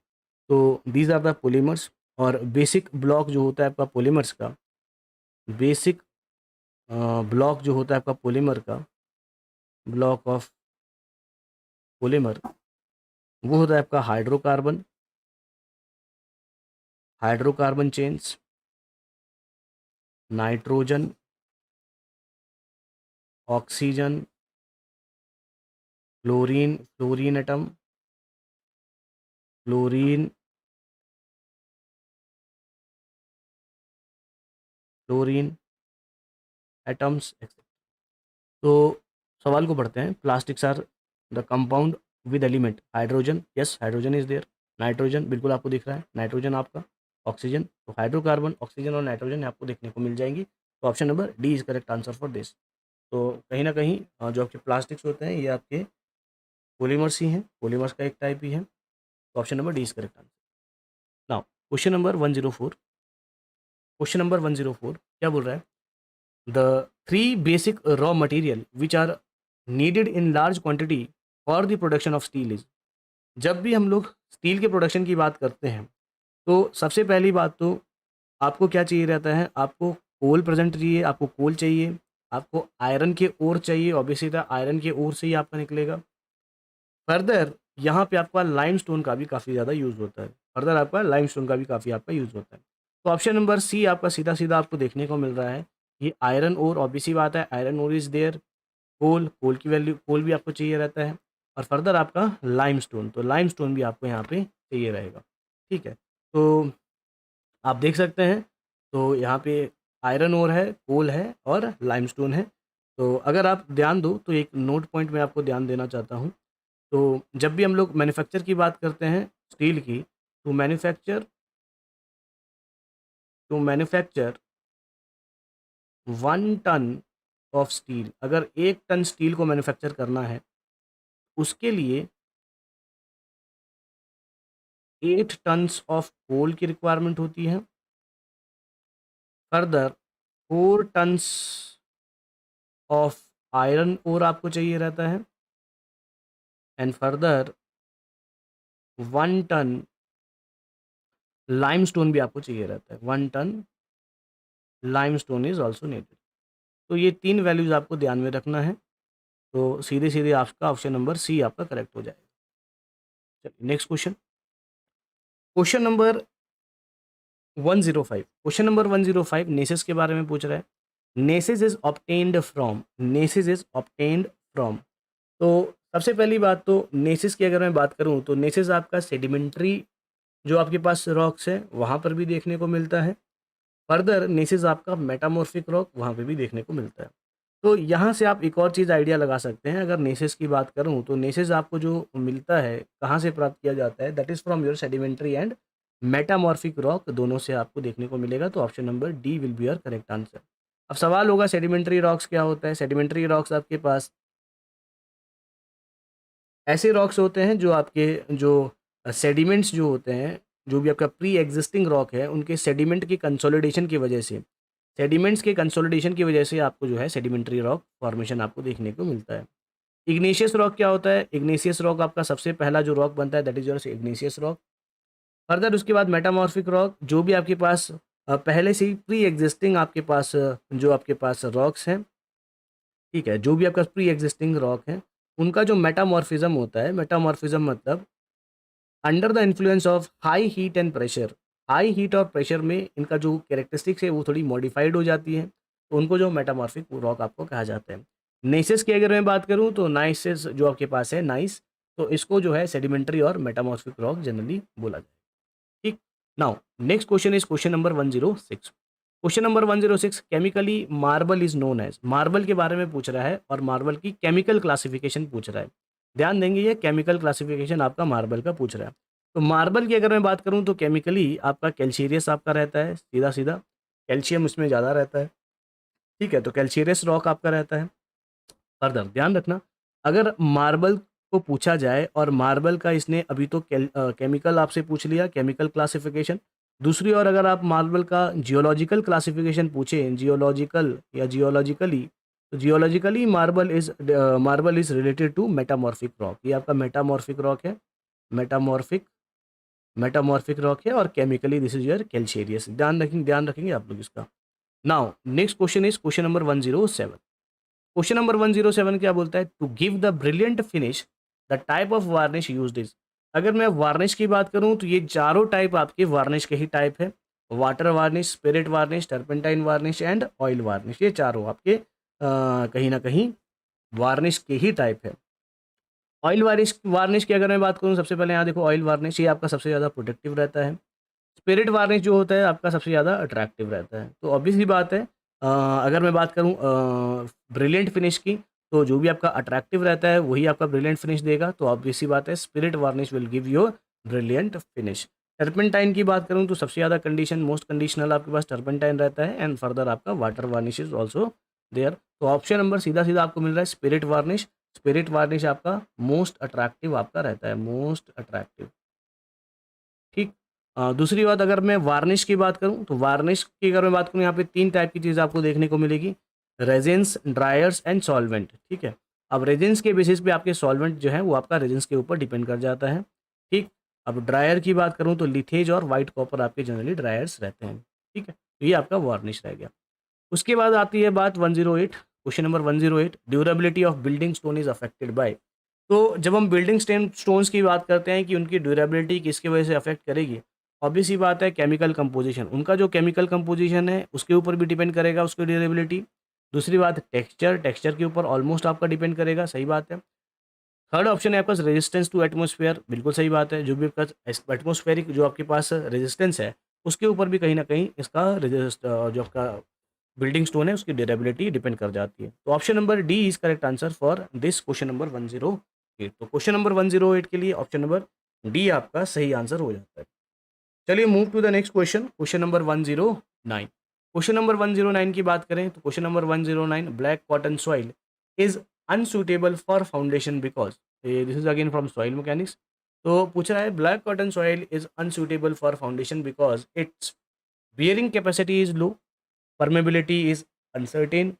A: तो दीज आर द पॉलीमर्स। और बेसिक ब्लॉक जो होता है आपका पॉलीमर्स का, बेसिक ब्लॉक जो होता है आपका पॉलीमर का, ब्लॉक ऑफ पॉलीमर, वो होता है आपका hydrocarbon, hydrocarbon chains, nitrogen, oxygen, fluorine, fluorine atom, fluorine, chlorine atoms etcetera. तो सवाल को पढ़ते हैं। Plastics are the compound with element hydrogen, yes hydrogen is there, nitrogen बिल्कुल आपको दिख रहा है, नाइट्रोजन आपका, ऑक्सीजन, तो हाइड्रोकार्बन, ऑक्सीजन और नाइट्रोजन आपको देखने को मिल जाएंगी। तो option number D is correct answer for this. तो कहीं ना कहीं जो आपके प्लास्टिक्स होते हैं ये आपके पॉलीमर्स ही हैं, पॉलीमर्स का एक टाइप ही है। तो option number D is correct answer. Now question number 104, question number 104 क्या बोल रहा है? The three basic raw material which are needed in large quantity for the production of steel is. जब भी हम लोग स्टील के प्रोडक्शन की बात करते हैं तो सबसे पहली बात तो आपको क्या चाहिए रहता है? आपको कोल प्रेजेंट चाहिए, आपको कोल चाहिए, आपको आयरन के ओर चाहिए, ऑब्वियसली था आयरन के ओर से ही आपका निकलेगा। फर्दर यहाँ पे आपका लाइमस्टोन का भी काफ़ी ज़्यादा यूज़ होता है, फर्दर आपका लाइमस्टोन का भी काफ़ी आपका यूज़ होता है। तो ऑप्शन नंबर सी आपका सीधा सीधा आपको देखने को मिल रहा है। ये आयरन ओर, ऑब्वियसली बात है आयरन ओर इज़ देयर, कोल, कोल की वैल्यू, कोल भी आपको चाहिए रहता है, और फर्दर आपका लाइमस्टोन, तो लाइमस्टोन भी आपको यहाँ पे चाहिए रहेगा। ठीक है, तो आप देख सकते हैं, तो यहाँ पे आयरन ओर है, कोल है और लाइमस्टोन है। तो अगर आप ध्यान दो तो एक नोट पॉइंट मैं आपको ध्यान देना चाहता हूँ। तो जब भी हम लोग मैन्युफैक्चर की बात करते हैं स्टील की, तो मैन्युफैक्चर 1 टन ऑफ स्टील, अगर 1 टन स्टील को मैन्युफैक्चर करना है उसके लिए 8 टन्स ऑफ कोल की रिक्वायरमेंट होती है, further 4 tons of iron ore आपको चाहिए रहता है, एंड फर्दर 1 टन लाइमस्टोन भी आपको चाहिए रहता है, 1 ton limestone is also needed. तो ये 3 वैल्यूज आपको ध्यान में रखना है। तो सीधे सीधे आपका ऑप्शन नंबर सी आपका करेक्ट हो जाएगा। चलिए next question, question number 105, question number 105 gneiss के बारे में पूछ रहा है। Gneiss is obtained from, gneiss is obtained from. तो सबसे पहली बात तो नेसेस की अगर मैं बात करूं तो नेसेस आपका सेडिमेंट्री जो आपके पास रॉक्स है वहाँ पर भी देखने को मिलता है, फर्दर नेसेस आपका मेटामॉर्फिक रॉक वहाँ पे भी देखने को मिलता है। तो यहाँ से आप एक और चीज़ आइडिया लगा सकते हैं, अगर नेसेस की बात करूँ तो नेसेस आपको जो मिलता है कहाँ से प्राप्त किया जाता है, that is from your sedimentary and metamorphic rock, दोनों से आपको देखने को मिलेगा। तो option number D will be your correct answer. अब सवाल होगा सेडिमेंट्री रॉक्स क्या होता है? सेडिमेंट्री रॉक्स आपके पास ऐसे रॉक्स होते हैं जो आपके जो सेडिमेंट्स जो होते हैं, जो भी आपका प्री एग्जिस्टिंग रॉक है उनके सेडिमेंट की कंसोलिडेशन की वजह से, सेडिमेंट्स के कंसोलिडेशन की वजह से आपको जो है सेडिमेंट्री रॉक फॉर्मेशन आपको देखने को मिलता है। इग्नेशियस रॉक क्या होता है? इग्नेशियस रॉक आपका सबसे पहला जो रॉक बनता है that is your Ignatius rock. Further उसके बाद मेटामॉर्फिक रॉक, जो भी आपके पास पहले से ही प्री एग्जिस्टिंग आपके पास जो आपके पास रॉक्स हैं, ठीक है, जो भी आपका प्री एग्जिस्टिंग रॉक है उनका जो मेटामॉर्फिज्म होता है, मेटामॉर्फिज्म मतलब under the influence of high heat and pressure, high heat और प्रेशर में इनका जो कैरेक्टरिस्टिक्स है वो थोड़ी मॉडिफाइड हो जाती है, तो उनको जो मेटामॉर्फिक रॉक आपको कहा जाता है। नेसेस की अगर मैं बात करूं तो नाइसेस जो आपके पास है नाइस, तो इसको जो है सेडिमेंट्री और मेटामॉर्फिक रॉक जनरली बोला जाए। ठीक, now next question is question number 106, question number 106 chemically marble is known as, marble के बारे में पूछ रहा है और मार्बल की केमिकल क्लासिफिकेशन पूछ रहा है। ध्यान देंगे, ये केमिकल क्लासिफिकेशन आपका मार्बल का पूछ रहा है। तो मार्बल की अगर मैं बात करूं तो केमिकली आपका कैल्शियस आपका रहता है, सीधा सीधा कैल्शियम उसमें ज़्यादा रहता है, ठीक है, तो कैल्शियस रॉक आपका रहता है। फर्दर ध्यान रखना, अगर मार्बल को पूछा जाए और मार्बल का इसने अभी तो केमिकल आपसे पूछ लिया, केमिकल क्लासिफिकेशन, दूसरी ओर अगर आप मार्बल का जियोलॉजिकल क्लासिफिकेशन पूछें, जियोलॉजिकल या जियोलॉजिकली, तो geologically marble is related to metamorphic rock, ये आपका मेटामॉर्फिक रॉक है, मेटामॉर्फिक मेटामॉर्फिक रॉक है, और chemically this is your calcareous. ध्यान रखेंगे आप लोग इसका। Now next question is question number 107, question number 107 क्या बोलता है? To give the brilliant finish the type of varnish used is. अगर मैं वार्निश की बात करूं तो ये चारों टाइप आपके वार्निश के ही टाइप है, water varnish, spirit varnish, turpentine varnish and oil varnish, ये चारों आपके कहीं ना कहीं वार्निश के ही टाइप है। ऑयल वार्निश वार्निश की अगर मैं बात करूं, सबसे पहले यहाँ देखो ऑयल वार्निश ये आपका सबसे ज़्यादा प्रोटेक्टिव रहता है, स्पिरिट वार्निश जो होता है आपका सबसे ज़्यादा अट्रैक्टिव रहता है। तो ऑब्वियस सी बात है, अगर मैं बात करूँ ब्रिलियंट फिनिश की, तो जो भी आपका अट्रैक्टिव रहता है वही आपका ब्रिलियंट फिनिश देगा। तो ऑब्वियस सी बात है, spirit varnish will give you brilliant finish. Turpentine की बात करूँ तो सबसे ज़्यादा कंडीशन, मोस्ट कंडीशनल आपके पास टर्पेंटाइन रहता है, एंड फर्दर आपका water varnish is also there. तो ऑप्शन नंबर सीधा सीधा आपको मिल रहा है स्पिरिट वार्निश। स्पिरिट वार्निश आपका मोस्ट अट्रैक्टिव आपका रहता है, मोस्ट अट्रैक्टिव। ठीक। दूसरी बात, अगर मैं वार्निश की बात करूँ तो वार्निश की अगर मैं बात करूँ, यहाँ पे 3 टाइप की चीज़ आपको देखने को मिलेगी, रेजिन्स, ड्रायर्स एंड सॉल्वेंट। ठीक है। अब रेजिन्स के बेसिस पे आपके सॉल्वेंट जो है वो आपका रेजिन्स के ऊपर डिपेंड कर जाता है। ठीक। अब ड्रायर की बात करूँ तो लिथेज और वाइट कॉपर आपके जनरली ड्रायर्स रहते हैं। ठीक है। तो ये आपका वार्निश रह गया। उसके बाद आती है बात 108, question number 108, durability of building stone is affected by. तो जब हम बिल्डिंग स्टोन्स की बात करते हैं कि उनकी ड्यूरेबिलिटी किसकी वजह से अफेक्ट करेगी, ऑब्वियस ही बात है केमिकल कंपोजिशन, उनका जो केमिकल कंपोजिशन है उसके ऊपर भी डिपेंड करेगा उसकी ड्यूरेबिलिटी। दूसरी बात टेक्सचर के ऊपर ऑलमोस्ट आपका डिपेंड करेगा, सही बात है। थर्ड ऑप्शन है आपका रेजिस्टेंस टू एटमॉस्फेयर, बिल्कुल सही बात है, जो भी आपका एटमॉस्फेरिक जो आपके पास रेजिस्टेंस है उसके ऊपर भी कहीं ना कहीं इसका जो आपका बिल्डिंग स्टोन है उसकी ड्यूरेबिलिटी डिपेंड कर जाती है। तो option number D is correct answer for this question number 108। तो क्वेश्चन नंबर 108 के लिए ऑप्शन नंबर डी आपका सही आंसर हो जाता है। चलिए move to the next question, question number 109। Question number 109 की बात करें तो question number 109, black cotton soil is unsuitable for foundation because, this is again from soil mechanics. तो पूछ रहा है black cotton soil is unsuitable for foundation because its bearing capacity is low, permeability is uncertain,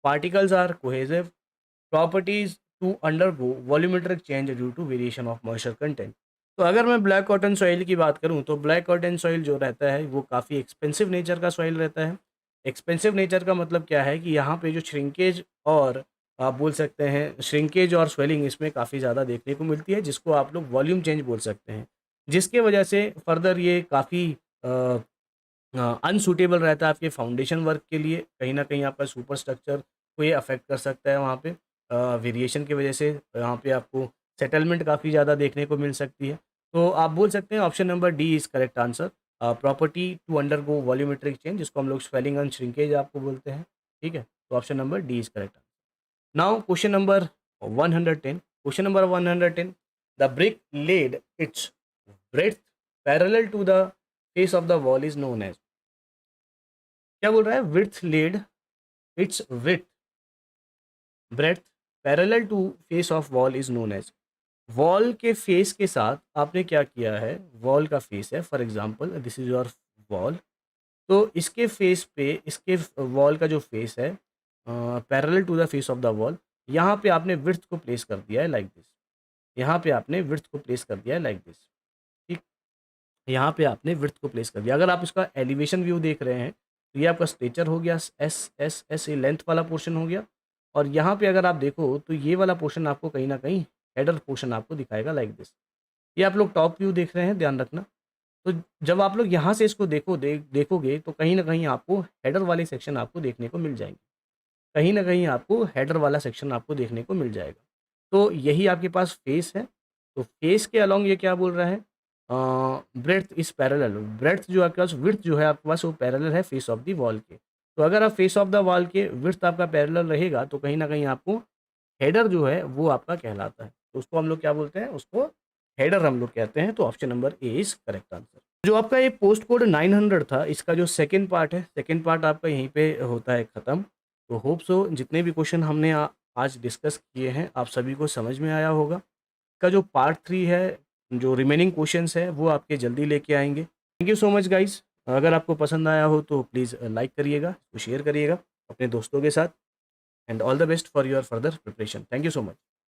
A: particles are cohesive, properties to undergo volumetric change due to variation of moisture content। तो अगर मैं black cotton soil की बात करूं तो black cotton soil जो रहता है वो काफ़ी एक्सपेंसिव नेचर का सॉइल रहता है। एक्सपेंसिव नेचर का मतलब क्या है कि यहाँ पे जो श्रिंकेज और आप बोल सकते हैं श्रिंकेज और स्वेलिंग इसमें काफ़ी ज़्यादा देखने को मिलती है, जिसको आप लोग वॉल्यूम चेंज बोल सकते हैं, जिसके वजह से फर्दर ये काफ़ी अनसूटेबल रहता है आपके फाउंडेशन वर्क के लिए। कहीं न कहीं आपका सुपर स्ट्रक्चर को ये अफ़ेक्ट कर सकता है वहाँ पे, वेरिएशन की वजह से यहाँ पे आपको सेटलमेंट काफ़ी ज़्यादा देखने को मिल सकती है। तो आप बोल सकते हैं option number D is correct answer, property to undergo volumetric change, जिसको हम लोग स्वेलिंग एंड श्रिंकेज आपको बोलते हैं। ठीक है? तो option number D is correct. Now question number 110, question number 110, the brick laid its breadth parallel to the face of the wall is known as. क्या बोल रहा है? Width laid its width breadth parallel to face of wall is known as. Wall के face के साथ आपने क्या किया है, वॉल का फेस है, for example this is your wall, तो इसके फेस पे, इसके वॉल का जो फेस है parallel to the face of the wall, यहाँ पे आपने विड्थ को प्लेस कर दिया है लाइक दिस। यहाँ पे आपने विड्थ को प्लेस कर दिया है लाइक दिस। ठीक। यहाँ पे आपने विड्थ को प्लेस कर दिया। अगर आप इसका एलिवेशन व्यू देख रहे हैं तो ये आपका स्ट्रेचर हो गया, एस एस एस ये लेंथ वाला पोर्शन हो गया, और यहाँ पे अगर आप देखो तो ये वाला पोर्शन आपको कहीं ना कहीं हेडर पोर्शन आपको दिखाएगा लाइक दिस। ये आप लोग टॉप व्यू देख रहे हैं, ध्यान रखना। तो जब आप लोग यहाँ से इसको देखोगे तो कहीं ना कहीं आपको हेडर वाले सेक्शन आपको देखने को मिल जाएंगे, कहीं ना कहीं आपको हेडर वाला सेक्शन आपको देखने को मिल जाएगा। तो यही आपके पास फेस है। तो फेस के अलॉन्ग ये क्या बोल रहा है, ब्रेड्थ इज पैरेलल, ब्रेड्थ जो आपके पास, विड्थ जो है आपके पास वो पैरेलल है फेस ऑफ द वॉल के। तो अगर आप फेस ऑफ द वॉल के विड्थ आपका पैरेलल रहेगा तो कहीं ना कहीं आपको हेडर जो है वो आपका कहलाता है। तो उसको हम लोग क्या बोलते हैं, उसको हेडर हम लोग कहते हैं। तो option number A is correct answer. जो आपका ये पोस्ट कोड 900 था, इसका जो सेकेंड पार्ट है, सेकेंड पार्ट आपका यहीं पे होता है ख़त्म। तो होप सो जितने भी क्वेश्चन हमने आज डिस्कस किए हैं आप सभी को समझ में आया होगा। इसका जो पार्ट 3 है, जो रिमेनिंग क्वेश्चंस है वो आपके जल्दी लेके आएंगे। Thank you so much guys. अगर आपको पसंद आया हो तो प्लीज़ लाइक करिएगा, तो शेयर करिएगा अपने दोस्तों के साथ, and all the best for your further preparation. Thank you so much.